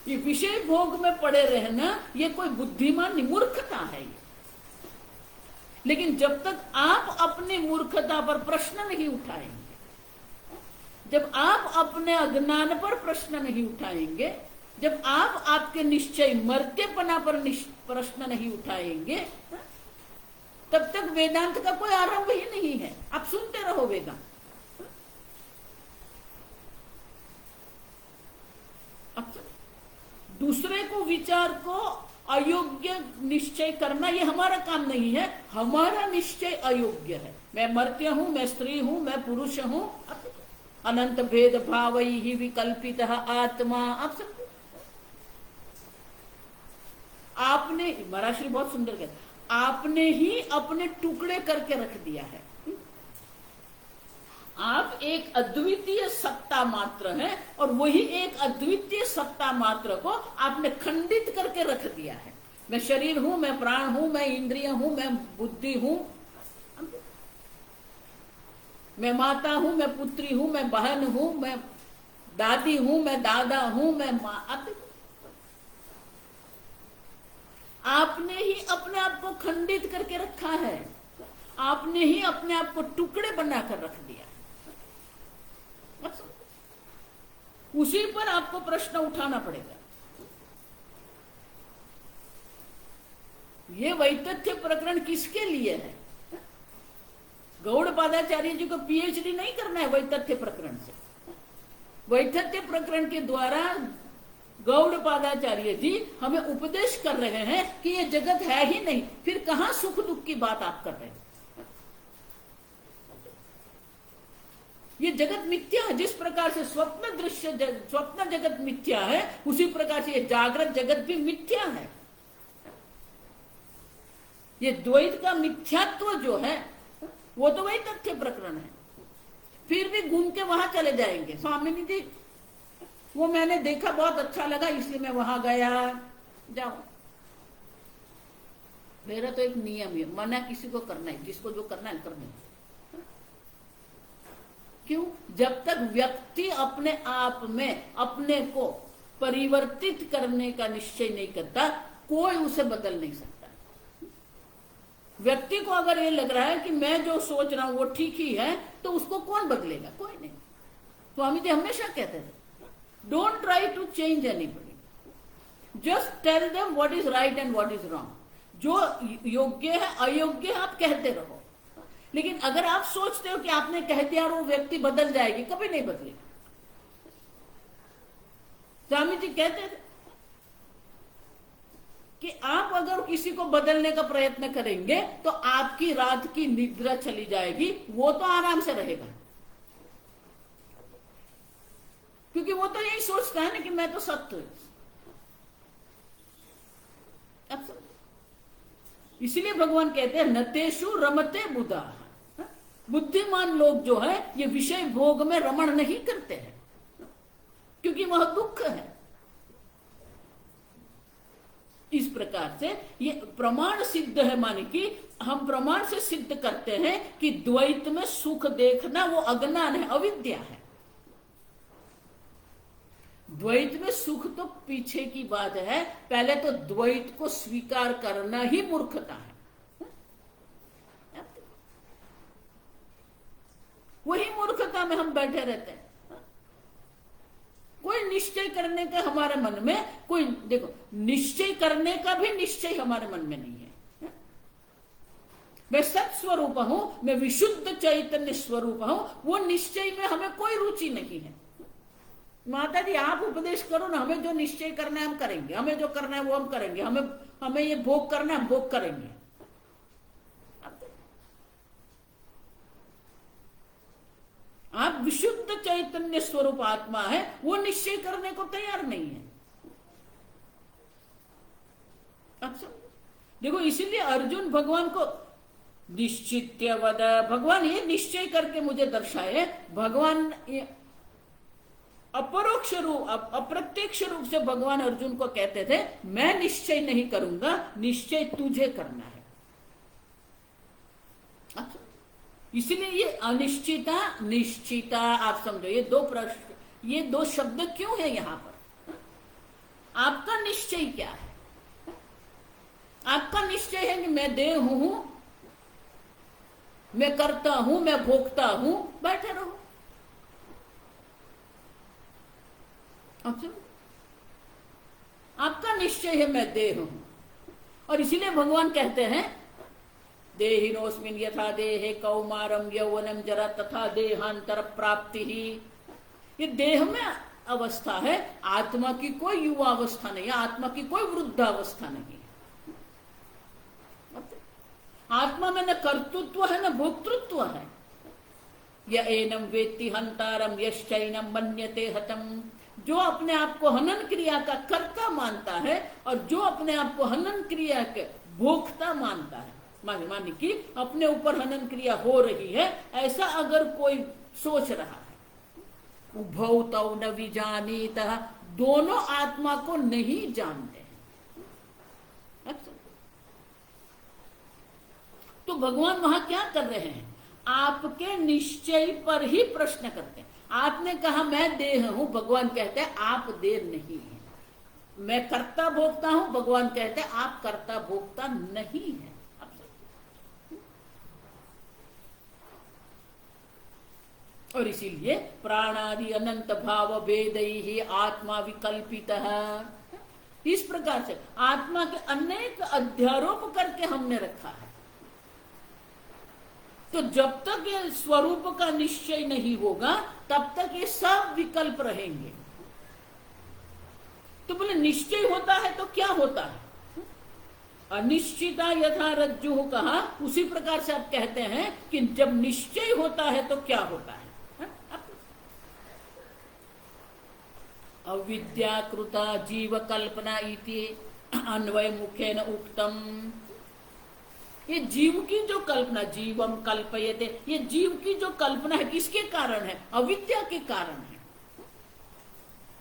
ये विषय भोग में पड़े रहना ये कोई बुद्धिमान मूर्खता है ये। लेकिन जब तक आप अपनी मूर्खता पर प्रश्न नहीं उठाएंगे, जब आप अपने अज्ञान पर प्रश्न नहीं उठाएंगे, जब आप आपके निश्चय मर्त्यपना पर प्रश्न नहीं उठाएंगे, तब तक वेदांत का कोई आरंभ ही नहीं है। आप सुनते रहो वेदांत। दूसरे को विचार को अयोग्य निश्चय करना ये हमारा काम नहीं है। हमारा निश्चय अयोग्य है। मैं मर्त्य हूं, मैं स्त्री हूं, मैं पुरुष हूं। अनंत भेद भाव ही विकल्पित आत्मा। आप सब आपने, महाराष्ट्री बहुत सुंदर कहते, आपने ही अपने टुकड़े करके रख दिया है। आप एक अद्वितीय सत्ता मात्र हैं और वही एक अद्वितीय सत्ता मात्र को आपने खंडित करके रख दिया है। मैं शरीर हूं, मैं प्राण हूं, मैं इंद्रिय हूं, मैं बुद्धि हूं, मैं माता हूं, मैं पुत्री हूं, मैं बहन हूं, मैं दादी हूं, मैं दादा हूं, मैं मां। आपने ही अपने आप को खंडित करके रखा है, आपने ही अपने आप को टुकड़े बनाकर रख दिया। उसी पर आपको प्रश्न उठाना पड़ेगा। ये वैतथ्य प्रकरण किसके लिए है? गौड़पादाचार्य जी को पीएचडी नहीं करना है वैतथ्य प्रकरण से। वैतथ्य प्रकरण के द्वारा गौड़पादाचार्य जी हमें उपदेश कर रहे हैं कि ये जगत है ही नहीं, फिर कहां सुख दुख की बात आप कर रहे हैं? ये जगत मिथ्या है। जिस प्रकार से स्वप्न जगत मिथ्या है, उसी प्रकार से ये जागृत जगत भी मिथ्या है। ये द्वैत का मिथ्यात्व जो है वो तो वही तथ्य प्रकरण है। फिर भी घूम के वहां चले जाएंगे, स्वामी जी वो मैंने देखा बहुत अच्छा लगा इसलिए मैं वहां गया। जाओ, मेरा तो एक नियम है, मना किसी को करना है, जिसको जो करना है करना है। क्यों? जब तक व्यक्ति अपने आप में अपने को परिवर्तित करने का निश्चय नहीं करता, कोई उसे बदल नहीं सकता। व्यक्ति को अगर ये लग रहा है कि मैं जो सोच रहा हूं वो ठीक ही है, तो उसको कौन बदलेगा? कोई नहीं। स्वामी जी हमेशा कहते थे, don't try to change anybody, just tell them what is right and what is wrong. जो योग्य है अयोग्य है आप कहते रहो, लेकिन अगर आप सोचते हो कि आपने कह दिया और वो व्यक्ति बदल जाएगी, कभी नहीं बदलेगी। स्वामी जी कहते थे कि आप अगर किसी को बदलने का प्रयत्न करेंगे तो आपकी रात की निद्रा चली जाएगी, वो तो आराम से रहेगा, क्योंकि वो तो यही सोचता है ना कि मैं तो सत्य हूं। इसलिए भगवान कहते हैं नतेषु रमते बुधा। बुद्धिमान लोग जो है ये विषय भोग में रमण नहीं करते हैं, क्योंकि वह दुख है। इस प्रकार से ये प्रमाण सिद्ध है, माने कि हम प्रमाण से सिद्ध करते हैं कि द्वैत में सुख देखना वो अज्ञान है, अविद्या है। द्वैत में सुख तो पीछे की बात है, पहले तो द्वैत को स्वीकार करना ही मूर्खता है। वही मूर्खता में हम बैठे रहते हैं। कोई निश्चय करने का हमारे मन में, कोई देखो निश्चय करने का भी निश्चय हमारे मन में नहीं है। मैं सत्स्वरूप हूं, मैं विशुद्ध चैतन्य स्वरूप हूं, वो निश्चय में हमें कोई रुचि नहीं है। माता जी आप उपदेश करो ना, हमें जो निश्चय करना है हम करेंगे, हमें जो करना है वो हम करेंगे, हमें ये भोग करना है हम भोग करेंगे। आप विशुद्ध चैतन्य स्वरूप आत्मा है, वो निश्चय करने को तैयार नहीं है। अच्छा देखो, इसीलिए अर्जुन भगवान को निश्चित्य वद, भगवान ये निश्चय करके मुझे दर्शाए। भगवान अपरोक्ष रूप अप्रत्यक्ष रूप से भगवान अर्जुन को कहते थे मैं निश्चय नहीं करूंगा, निश्चय तुझे करना है। अच्छा इसलिए ये अनिश्चिता निश्चिता आप समझो, ये दो प्रश्न, ये दो शब्द क्यों है यहां पर? आपका निश्चय क्या है? आपका निश्चय है कि मैं देह हूं, मैं करता हूं, मैं भोगता हूं, बैठे रहो। आपका निश्चय है मैं देह हूं, और इसीलिए भगवान कहते हैं देहिनोस्मिन् यथा देहे कौमारम यौवनम जरा तथा देहांतर प्राप्ति ही। ये देह में अवस्था है, आत्मा की कोई युवा अवस्था नहीं है, आत्मा की कोई वृद्धावस्था नहीं है। आत्मा में न कर्तृत्व है न भोक्तृत्व है। य एनम वेत्ति हंतारम यश्चैनम मन्यते हतम। जो अपने आप को हनन क्रिया का कर्ता मानता है और जो अपने आप को हनन क्रिया के भोक्ता मानता है, माने कि अपने ऊपर हनन क्रिया हो रही है, ऐसा अगर कोई सोच रहा है। उभौ तौ न विजानीतः, दोनों आत्मा को नहीं जानते हैं। तो भगवान वहां क्या कर रहे हैं? आपके निश्चय पर ही प्रश्न करते हैं। आपने कहा मैं देह हूं, भगवान कहते हैं आप देह नहीं है। मैं कर्ता भोक्ता हूं, भगवान कहते हैं आप कर्ता भोक्ता नहीं है। और इसीलिए प्राणादि अनंत भाव भेदै ही आत्मा विकल्पित है। इस प्रकार से आत्मा के अनेक अध्यारोप करके हमने रखा है। तो जब तक ये स्वरूप का निश्चय नहीं होगा तब तक ये सब विकल्प रहेंगे। तो बोले निश्चय होता है तो क्या होता है? अनिश्चिता यथा रज्जु कहा, उसी प्रकार से आप कहते हैं कि जब निश्चय होता है तो क्या होता है? अविद्याकृता जीव कल्पना इति अन्वय मुखेन उक्तम। ये जीव की जो कल्पना, जीवम कल्पयते, ये जीव की जो कल्पना है किसके कारण है? अविद्या के कारण है।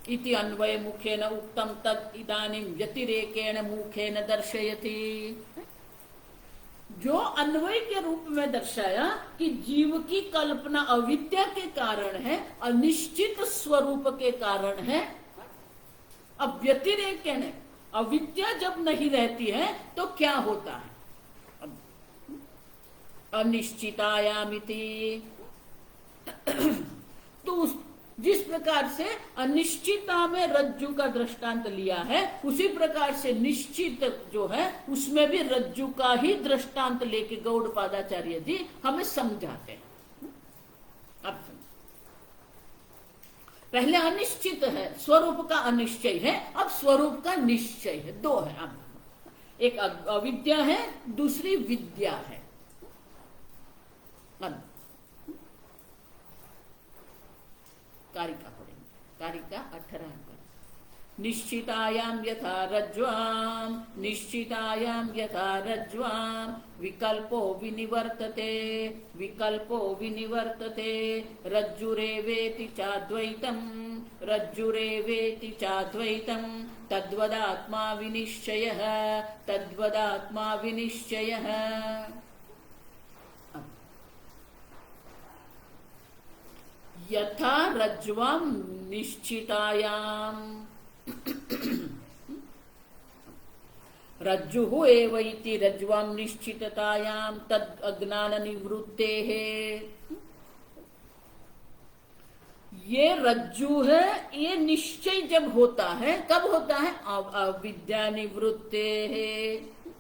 इति अन्वय मुखेन उक्तम तद इदानीं व्यतिरेकेण मुखेन दर्शयति। जो अन्वय के रूप में दर्शाया कि जीव की कल्पना अविद्या के कारण है, अनिश्चित स्वरूप के कारण है। अब व्यतिरेकेण, अविद्या जब नहीं रहती है तो क्या होता है? अनिश्चितायामिति। तो जिस प्रकार से अनिश्चिता में रज्जु का दृष्टांत लिया है, उसी प्रकार से निश्चित जो है उसमें भी रज्जु का ही दृष्टांत लेके गौड़पादाचार्य जी हमें समझाते हैं। अब पहले अनिश्चित है, स्वरूप का अनिश्चय है, अब स्वरूप का निश्चय है। दो है। अब एक अविद्या है, दूसरी विद्या है। कारिका पढ़ेंगे, कारिका 18 अंक। निश्चितायां यथा रज्ज्वाम, निश्चितायां यथा रज्ज्वाम विकल्पो विनिवर्तते, विकल्पो विनिवर्तते। रज्जुरेवेति चाद्वैतम, रज्जुरेवेति चाद्वैतम। तद्वदात्मा विनिश्चयः, तद्वदात्मा विनिश्चयः। यथा रज्ज्वाम निश्चितायाम, रज्जुः एव इति रज्ज्वाम निश्चिततायाम तद अज्ञान निवृत्तेः। ये रज्जु है, ये निश्चय जब होता है कब होता है? अविद्या निवृत्तेः,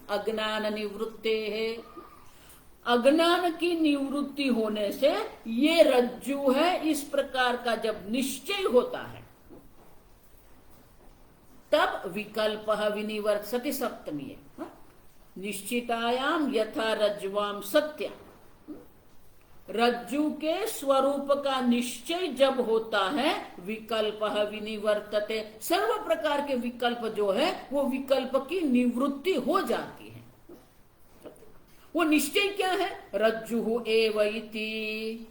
अज्ञान निवृत्तेः। अज्ञान की निवृत्ति होने से ये रज्जु है, इस प्रकार का जब निश्चय होता है तब विकल्प विनिवर्तते। सप्तमी है। निश्चितायाम यथा रज्ज्वाम सत्य। रज्जु के स्वरूप का निश्चय जब होता है विकल्प विनिवर्तते, सर्व प्रकार के विकल्प जो है वो विकल्प की निवृत्ति हो जाती है। वो निश्चय क्या है? रज्जु एव इति।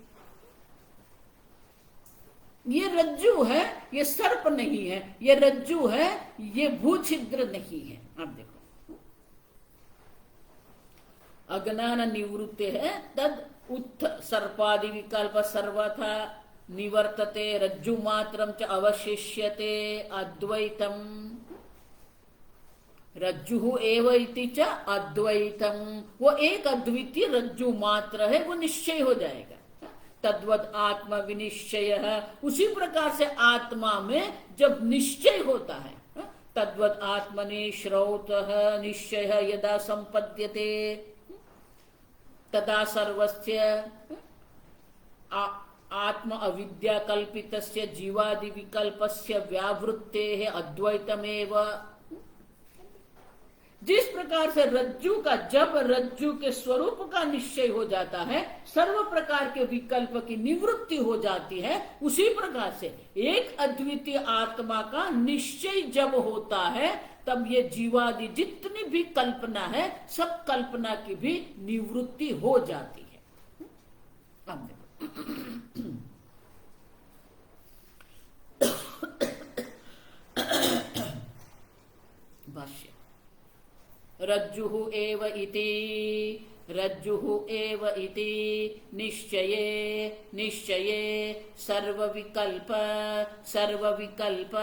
ये रज्जु है, ये सर्प नहीं है। ये रज्जु है, ये भूछिद्र नहीं है। आप देखो, अज्ञान निवृत्ति है तद उत्थ सर्पादि विकल्प सर्वथा निवर्तते, रज्जु मात्रम च अवशिष्यते अद्वैतम। रज्जु एव इति च अद्वैतम, वो एक अद्वितीय रज्जु मात्र है, वो निश्चय हो जाएगा। तद्वद आत्मा विनिश्चय है, उसी प्रकार से आत्मा में जब निश्चय होता है, तद्वद आत्मनि श्रौतः निश्चय यदा संपद्यते तदा सर्वस्य आत्म अविद्या कल्पितस्य जीवादि विकल्पस्य व्यावृत्तेः अद्वैतमेव। जिस प्रकार से रज्जु का, जब रज्जु के स्वरूप का निश्चय हो जाता है, सर्व प्रकार के विकल्प की निवृत्ति हो जाती है, उसी प्रकार से एक अद्वितीय आत्मा का निश्चय जब होता है तब ये जीवादि जितनी भी कल्पना है, सब कल्पना की भी निवृत्ति हो जाती है। अब देखो भाष्य। रज्जुः एव इति, रज्जुः एव इति निश्चये, निश्चये सर्वविकल्प, सर्वविकल्प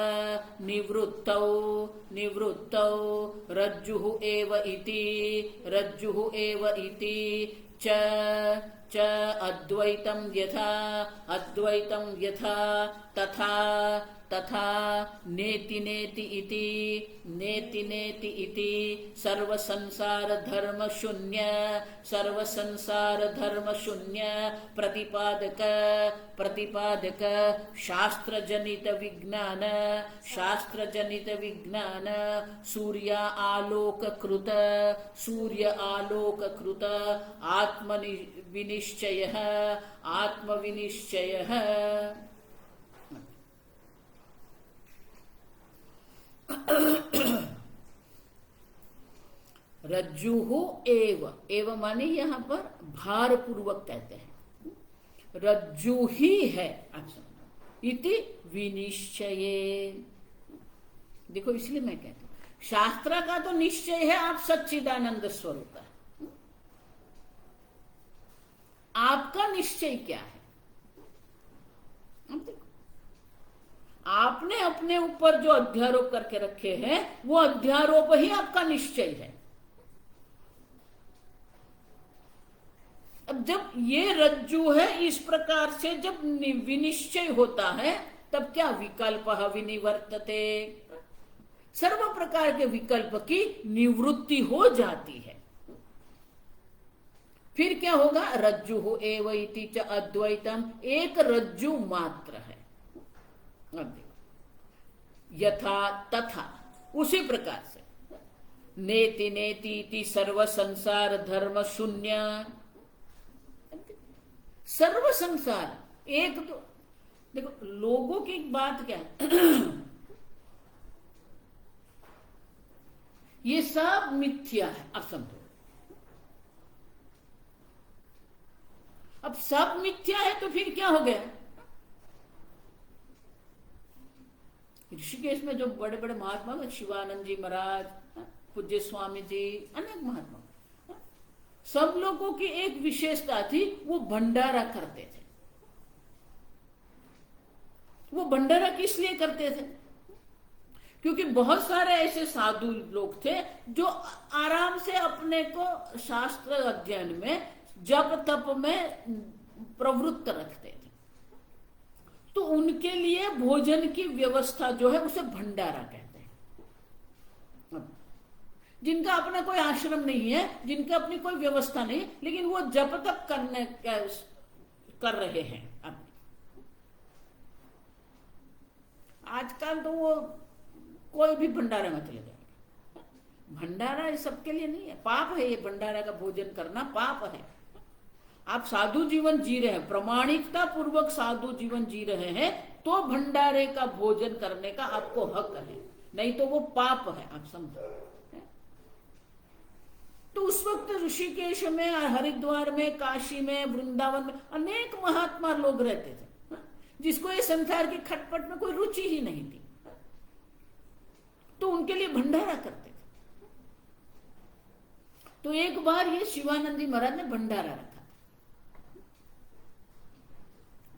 निवृत्तौ, निवृत्तौ रज्जुः एव इति, रज्जुः एव इति च अद्वैतं यथा, अद्वैतं यथा तथा, तथा नेति नेति इति, नेति नेति इति सर्वसंसार धर्म शून्य, सर्वसंसार धर्म शून्य प्रतिपादक, प्रतिपादक शास्त्र जनित विज्ञान, शास्त्र जनित विज्ञान सूर्य आलोक कृत, सूर्य आलोक कृत आत्म विनिश्चय, आत्म विनिश्चय। रज्जुहु एव, एव माने यहां पर भार पूर्वक कहते हैं, रज्जु ही है इति विनिश्चये। देखो इसलिए मैं कहती हूं शास्त्र का तो निश्चय है आप सच्चिदानंद स्वरूप है, आपका निश्चय क्या है? आपने अपने ऊपर जो अध्यारोप करके रखे हैं वो अध्यारोप ही आपका निश्चय है। अब जब ये रज्जु है इस प्रकार से जब विनिश्चय होता है तब क्या विकल्प विनिवर्तते, सर्व प्रकार के विकल्प की निवृत्ति हो जाती है। फिर क्या होगा? रज्जु एव इति च अद्वैतम, एक रज्जु मात्र है। यथा तथा उसी प्रकार से नेति नेति इति सर्व संसार धर्म शून्य, सर्व संसार एक तो देखो लोगों की बात क्या है ये सब मिथ्या है। अब समझो, अब सब मिथ्या है तो फिर क्या हो गया? ऋषिकेश में जो बड़े बड़े महात्मा शिवानंद जी महाराज, पूज्य स्वामी जी, अनेक महात्मा, सब लोगों की एक विशेषता थी, वो भंडारा करते थे। वो भंडारा किस लिए करते थे? क्योंकि बहुत सारे ऐसे साधु लोग थे जो आराम से अपने को शास्त्र अध्ययन में जप तप में प्रवृत्त रखते थे, तो उनके लिए भोजन की व्यवस्था जो है उसे भंडारा कहते हैं। जिनका अपना कोई आश्रम नहीं है, जिनका अपनी कोई व्यवस्था नहीं, लेकिन वो जप तप करने कर रहे हैं। अब आजकल तो वो कोई भी भंडारा में चले जाएगा। भंडारा ये सबके लिए नहीं है, पाप है। ये भंडारा का भोजन करना पाप है। आप साधु जीवन जी रहे हैं, प्रामाणिकता पूर्वक साधु जीवन जी रहे हैं, तो भंडारे का भोजन करने का आपको हक है, नहीं तो वो पाप है। आप समझो। तो उस वक्त ऋषिकेश में, हरिद्वार में, काशी में, वृंदावन में अनेक महात्मा लोग रहते थे, जिसको ये संसार की खटपट में कोई रुचि ही नहीं थी, तो उनके लिए भंडारा करते थे। तो एक बार ये शिवानंदी महाराज ने भंडारा रखा।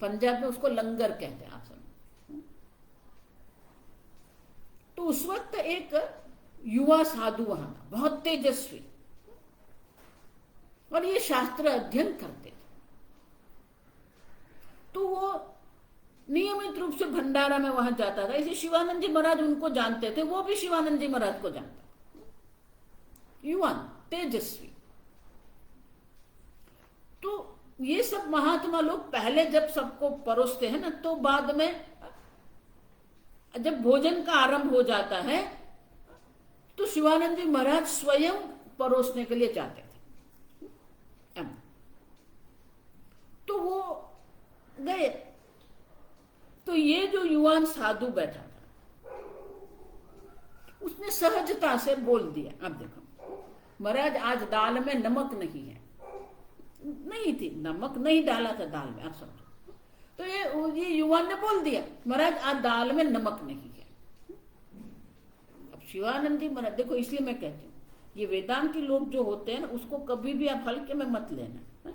पंजाब में उसको लंगर कहते हैं, आप समझो। तो उस वक्त एक युवा साधु वहां था, बहुत तेजस्वी, और ये शास्त्र अध्ययन करते थे। तो वो नियमित रूप से भंडारा में वहां जाता था। इसे शिवानंद जी महाराज उनको जानते थे, वो भी शिवानंद जी महाराज को जानता। युवान, तेजस्वी। तो ये सब महात्मा लोग पहले जब सबको परोसते हैं ना, तो बाद में जब भोजन का आरंभ हो जाता है तो शिवानंद जी महाराज स्वयं परोसने के लिए जाते थे। तो वो गए, तो ये जो युवान साधु बैठा था उसने सहजता से बोल दिया, अब देखो महाराज आज दाल में नमक नहीं है। नहीं थी, नमक नहीं डाला था दाल में, आप समझो। तो ये युवान ने बोल दिया महाराज आज दाल में नमक नहीं है। अब शिवानंद जी महाराज, देखो इसलिए मैं कहती हूँ ये वेदांती लोग जो होते हैं ना, उसको कभी भी आप हल्के में मत लेना।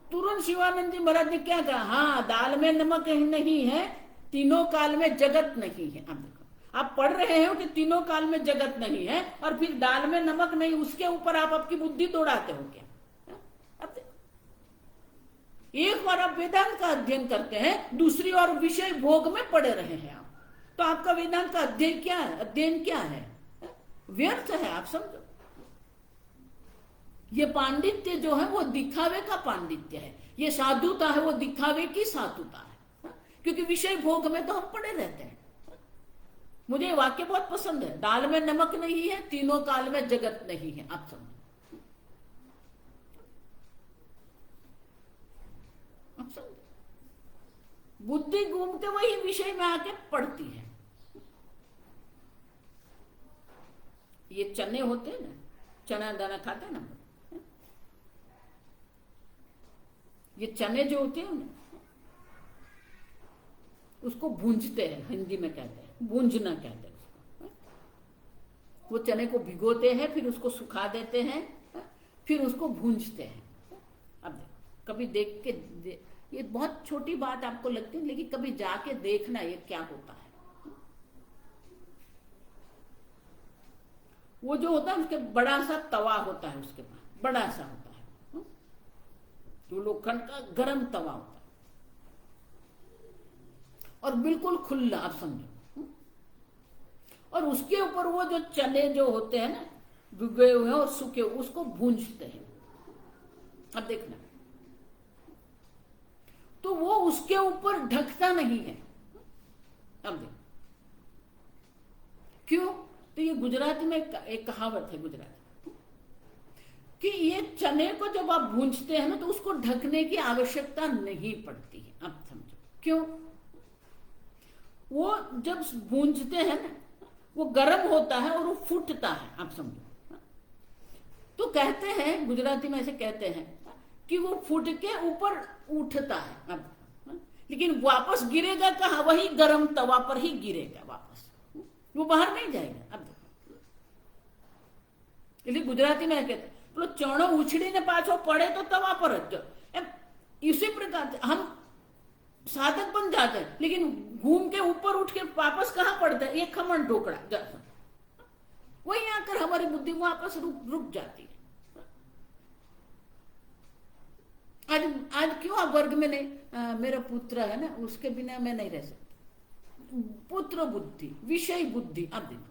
तुरंत शिवानंद जी महाराज ने क्या कहा, हाँ दाल में नमक नहीं है, तीनों काल में जगत नहीं है। अब देखो आप पढ़ रहे हो कि तीनों काल में जगत नहीं है, और फिर दाल में नमक नहीं, उसके ऊपर आप आपकी बुद्धि दौड़ाते हो क्या? अब देखो, एक बार आप वेदांत का अध्ययन करते हैं, दूसरी ओर विषय भोग में पड़े रहे हैं आप, तो आपका वेदांत का अध्ययन क्या है? व्यर्थ है। आप समझो, ये पांडित्य जो है वो दिखावे का पांडित्य है, ये साधुता है वो दिखावे की साधुता है, क्योंकि विषय भोग में तो हम पड़े रहते हैं। मुझे वाक्य बहुत पसंद है, दाल में नमक नहीं है, तीनों काल में जगत नहीं है। आप समझो, बुद्धि घूमते वही विषय में आके पड़ती है। ये चने होते हैं ना, चना दाना खाते हैं ना, ये चने जो होते हैं ना, उसको भूंजते हैं, हिंदी में कहते हैं भूंजना कहते हैं उसको। वो चने को भिगोते हैं, फिर उसको सुखा देते हैं, फिर उसको भूंजते हैं। अब कभी देख के ये बहुत छोटी बात आपको लगती है, लेकिन कभी जाके देखना ये क्या होता है। वो जो होता है उसके बड़ा सा तवा होता है, उसके पास बड़ा सा होता है, जो लोखंड का गर्म तवा होता है, और बिल्कुल खुला, आप समझो। और उसके ऊपर वो जो चने जो होते हैं ना, भिगे हुए और सूखे, उसको भूंजते हैं। अब देखना, तो वो उसके ऊपर ढकता नहीं है। अब देख, क्यों? तो ये गुजराती में एक कहावत है गुजराती, कि ये चने को जब आप भूंजते हैं ना, तो उसको ढकने की आवश्यकता नहीं पड़ती है। आप समझो क्यों? वो जब भूंजते हैं ना, वो गर्म होता है और वो फूटता है। आप समझो, तो कहते हैं गुजराती में ऐसे कहते हैं कि वो फूट के ऊपर उठता है। अब लेकिन वापस गिरेगा कहाँ? वही गर्म तवा पर ही गिरेगा वापस, वो बाहर नहीं जाएगा। अब इसलिए गुजराती में कहते हैं, बोलो चणो उछड़ी ने पाछो पड़े तो तवा पर ज। इसी प्रकार हम साधक बन जाते हैं, लेकिन घूम के ऊपर उठ के वापस कहाँ पड़ता है? एक खमन ढोकड़ा, वही आकर हमारी बुद्धि वापस रुक जाती है। आज क्यों आप वर्ग में नहीं? मेरा पुत्र है ना, उसके बिना मैं नहीं रह सकती। पुत्र बुद्धि, विषय बुद्धि। अब देखो,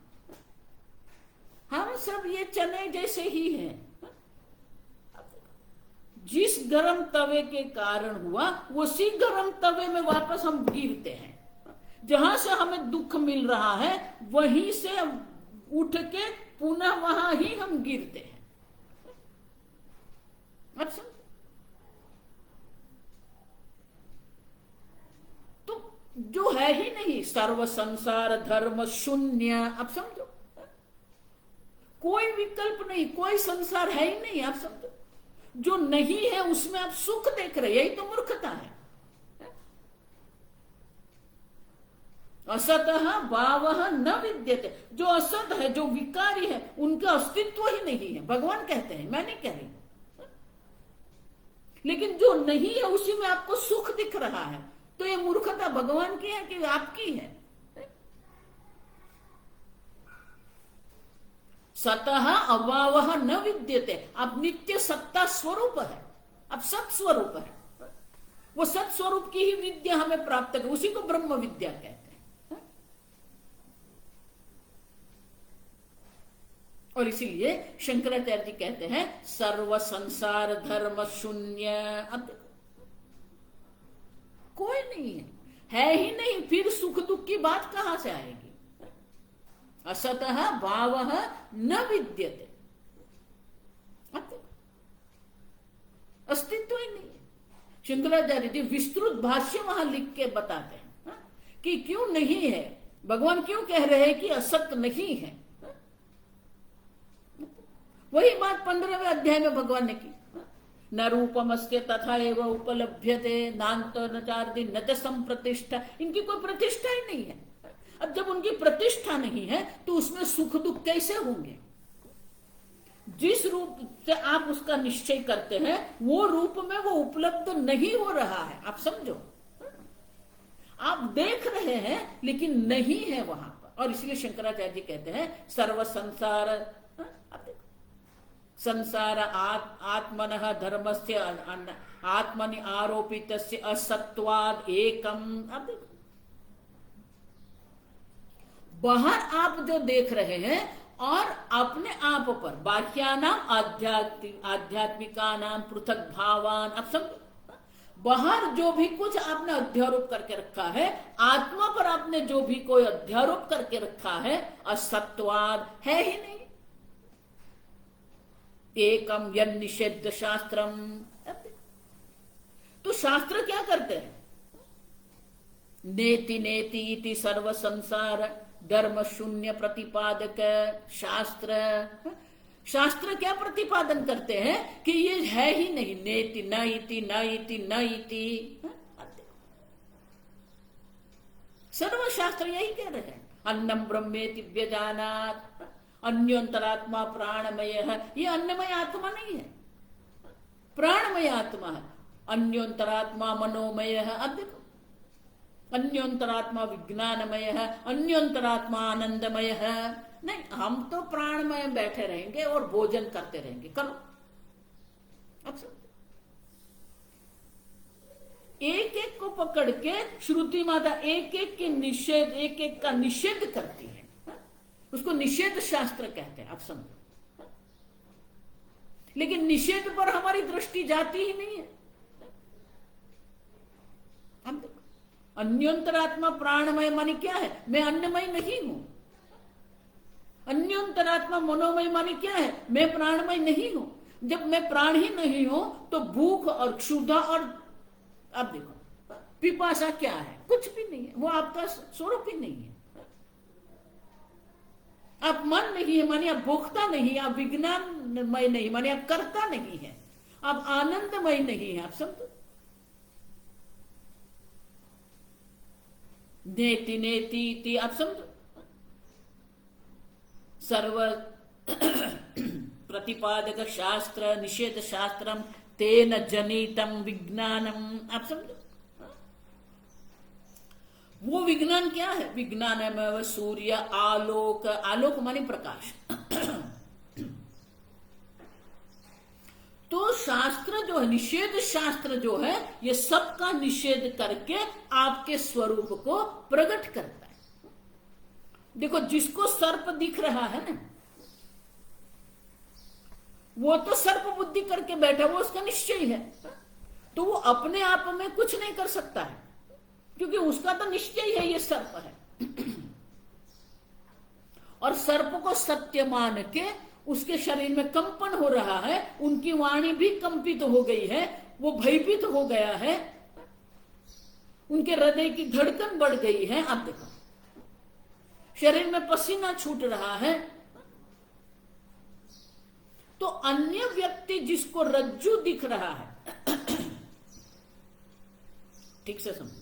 हम सब ये चने जैसे ही हैं। जिस गरम तवे के कारण हुआ, उसी गरम तवे में वापस हम गिरते हैं। जहां से हमें दुख मिल रहा है, वहीं से उठ के पुनः वहां ही हम गिरते हैं। अच्छा, तो जो है ही नहीं, सर्व संसार धर्म शून्य। अब समझो, कोई विकल्प नहीं, कोई संसार है ही नहीं। आप समझो, जो नहीं है उसमें आप सुख देख रहे, यही तो मूर्खता है। असतः भावः न विद्यते, जो असत है, जो विकारी है, उनका अस्तित्व ही नहीं है, भगवान कहते हैं, मैं नहीं कह रही। लेकिन जो नहीं है उसी में आपको सुख दिख रहा है, तो ये मूर्खता भगवान की है कि आपकी है? सतः अभावः न विद्यते, आप नित्य सत्ता स्वरूप है, आप सत स्वरूप है। वो सत स्वरूप की ही विद्या हमें प्राप्त कर, उसी को ब्रह्म विद्या कहते हैं। और इसीलिए शंकराचार्य जी कहते हैं सर्व संसार धर्म शून्य। अब कोई नहीं है ही नहीं, फिर सुख दुख की बात कहां से आएगी? असतः भावः न विद्यते, अस्तित्व ही नहीं है। शंकराचार्य जी विस्तृत भाष्य वहां लिख के बताते हैं कि क्यों नहीं है, भगवान क्यों कह रहे हैं कि असत नहीं है। वही बात 15वें अध्याय में भगवान ने की, न रूपमस्ते तथा एव उपलभ्यते नान्त न चार्दि न च संप्रतिष्ठा। इनकी कोई प्रतिष्ठा ही नहीं है। अब जब उनकी प्रतिष्ठा नहीं है तो उसमें सुख दुख कैसे होंगे? जिस रूप से आप उसका निश्चय करते हैं वो रूप में वो उपलब्ध नहीं हो रहा है। आप समझो, आप देख रहे हैं लेकिन नहीं है वहां पर। और इसलिए शंकराचार्य जी कहते हैं सर्व संसार, आप देखो, संसार आत्मनः धर्मस्य आत्मनि आरोपितस्य असत्वाद एकम। आप देखो, बाहर आप जो देख रहे हैं और अपने आप पर बाह्यानाम आध्यात्मिकानाम पृथक भावान, आप समझो, बाहर जो भी कुछ आपने अध्यारोप करके रखा है, आत्मा पर आपने जो भी कोई अध्यारोप करके रखा है, असत्वाद है ही नहीं। एकम यन निषेध शास्त्रम। तो शास्त्र क्या करते हैं? नेति नेति इति सर्व संसार धर्म शून्य प्रतिपादक शास्त्र। शास्त्र क्या प्रतिपादन करते हैं कि ये है ही नहीं, नेति न इति न इति न इति। सर्वशास्त्र यही कह रहे हैं, अन्नम ब्रह्मेति व्यजानात्, अन्योंतरात्मा प्राणमय है। ये अन्नमय आत्मा नहीं है, प्राणमय आत्मा है। अन्योंतरात्मा मनोमय है। अब देखो, अन्योंतरात्मा विज्ञानमय है, अन्योंतरात्मा आनंदमय है। नहीं, हम तो प्राणमय बैठे रहेंगे और भोजन करते रहेंगे। करो, अब समझो, एक एक को पकड़ के श्रुति माता एक एक के निषेध, एक एक का निषेध करती है। उसको निषेध शास्त्र कहते हैं। आप समझो, लेकिन निषेध पर हमारी दृष्टि जाती ही नहीं है। हम देखो, अन्योंतरात्मा प्राणमय मानी क्या है? मैं अन्नमय नहीं हूं। अन्योंतरात्मा मनोमय मानी क्या है? मैं प्राणमय नहीं हूं। जब मैं प्राण ही नहीं हूं तो भूख और क्षुधा और अब देखो पिपासा क्या है? कुछ भी नहीं है, वो आपका स्वरूप ही नहीं है। आप मन नहीं है मानी आप भोगता नहीं, आप विज्ञानमय नहीं मानी आप करता नहीं है, आप आनंदमय नहीं है। आप समझो, नेति नेति, आप समझो, सर्व प्रतिपादक शास्त्र निषेध शास्त्रम तेन जनितम विज्ञानम। आप समझो, वो विज्ञान क्या है? विज्ञान है सूर्य आलोक, आलोक माने प्रकाश। तो शास्त्र जो है, निषेध शास्त्र जो है, ये सबका निषेध करके आपके स्वरूप को प्रकट करता है। देखो, जिसको सर्प दिख रहा है ना, वो तो सर्प बुद्धि करके बैठा, वो उसका निश्चय है। तो वो अपने आप में कुछ नहीं कर सकता है, क्योंकि उसका तो निश्चय है ये सर्प है। और सर्प को सत्य मान के उसके शरीर में कंपन हो रहा है, उनकी वाणी भी कंपित हो गई है, वो भयभीत हो गया है, उनके हृदय की धड़कन बढ़ गई है। आप देखो, शरीर में पसीना छूट रहा है। तो अन्य व्यक्ति जिसको रज्जु दिख रहा है, ठीक से समझो,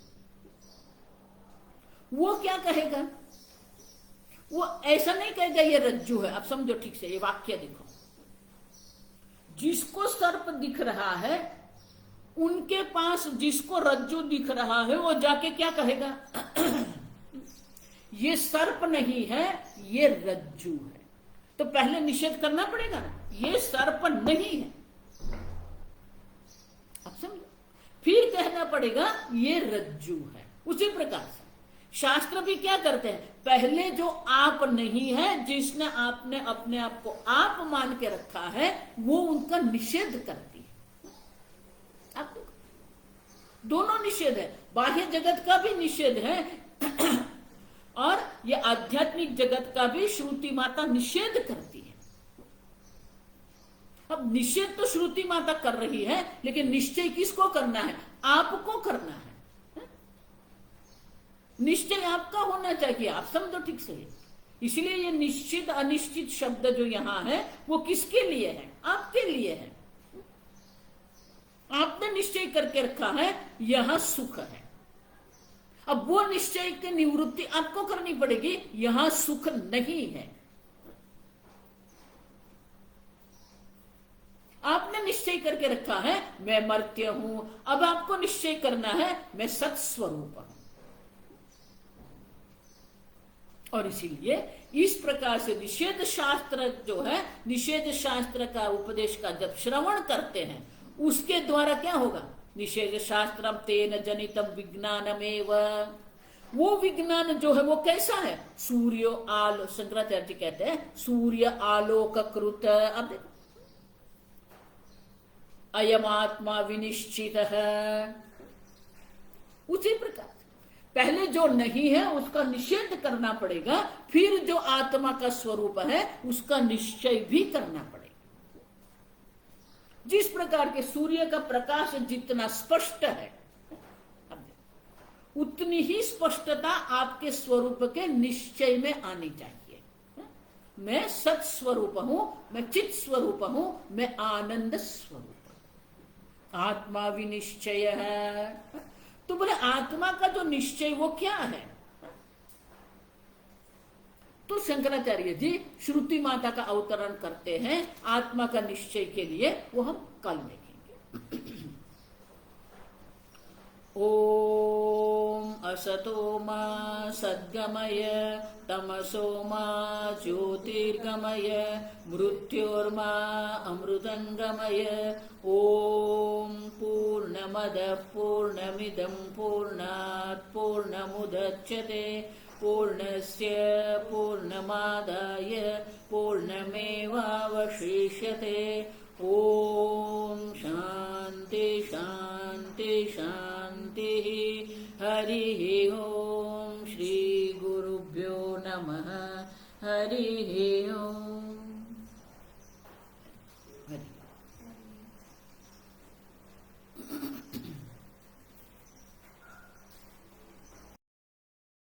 वो क्या कहेगा? वो ऐसा नहीं कहेगा ये रज्जु है। आप समझो ठीक से, ये वाक्य देखो, जिसको सर्प दिख रहा है उनके पास जिसको रज्जु दिख रहा है वो जाके क्या कहेगा? ये सर्प नहीं है, ये रज्जु है। तो पहले निषेध करना पड़ेगा ना, ये सर्प नहीं है। आप समझो, फिर कहना पड़ेगा ये रज्जु है। उसी प्रकार से शास्त्र भी क्या करते हैं? पहले जो आप नहीं है, जिसने आपने अपने आप को आप मान के रखा है, वो उनका निषेध करती है। आपको दोनों निषेध है, बाह्य जगत का भी निषेध है और ये आध्यात्मिक जगत का भी श्रुति माता निषेध करती है। अब निषेध तो श्रुति माता कर रही है, लेकिन निश्चय किसको करना है? आपको करना है। निश्चय आपका होना चाहिए। आप समझो ठीक से, इसलिए ये निश्चित अनिश्चित शब्द जो यहां है वो किसके लिए है? आपके लिए है। आपने निश्चय करके रखा है यहां सुख है। अब वो निश्चय की निवृत्ति आपको करनी पड़ेगी। यहां सुख नहीं है, आपने निश्चय करके रखा है मैं मर्त्य हूं। अब आपको निश्चय करना है मैं सत्स्वरूप हूं। और इसीलिए इस प्रकार से निषेध शास्त्र जो है, निषेध शास्त्र का उपदेश का जब श्रवण करते हैं उसके द्वारा क्या होगा, निषेध शास्त्रम तेन जनितम विज्ञानमेव। वो विज्ञान जो है वो कैसा है, सूर्य आलो, शंकराचार्य जी कहते हैं सूर्य आलोक कृत। अब देखो अयमात्मा विनिश्चित है। उसी प्रकार पहले जो नहीं है उसका निषेध करना पड़ेगा, फिर जो आत्मा का स्वरूप है उसका निश्चय भी करना पड़ेगा। जिस प्रकार के सूर्य का प्रकाश जितना स्पष्ट है, उतनी ही स्पष्टता आपके स्वरूप के निश्चय में आनी चाहिए। मैं सत स्वरूप हूं, मैं चित स्वरूप हूं, मैं आनंद स्वरूप हूं। आत्मा विनिश्चय है। तो बोले आत्मा का जो निश्चय वो क्या है, तो शंकराचार्य जी श्रुति माता का अवतरण करते हैं आत्मा का निश्चय के लिए, वो हम कल देखेंगे। ओम असतो मा सद्गमय तमसो मा ज्योतिर्गमय मृत्योर्मा अमृतंगमय। ओम पूर्णमद पूर्णमिदं पूर्णात् पूर्णमुदच्यते पूर्णस्य पूर्णमादाय पूर्णमेवावशिष्यते।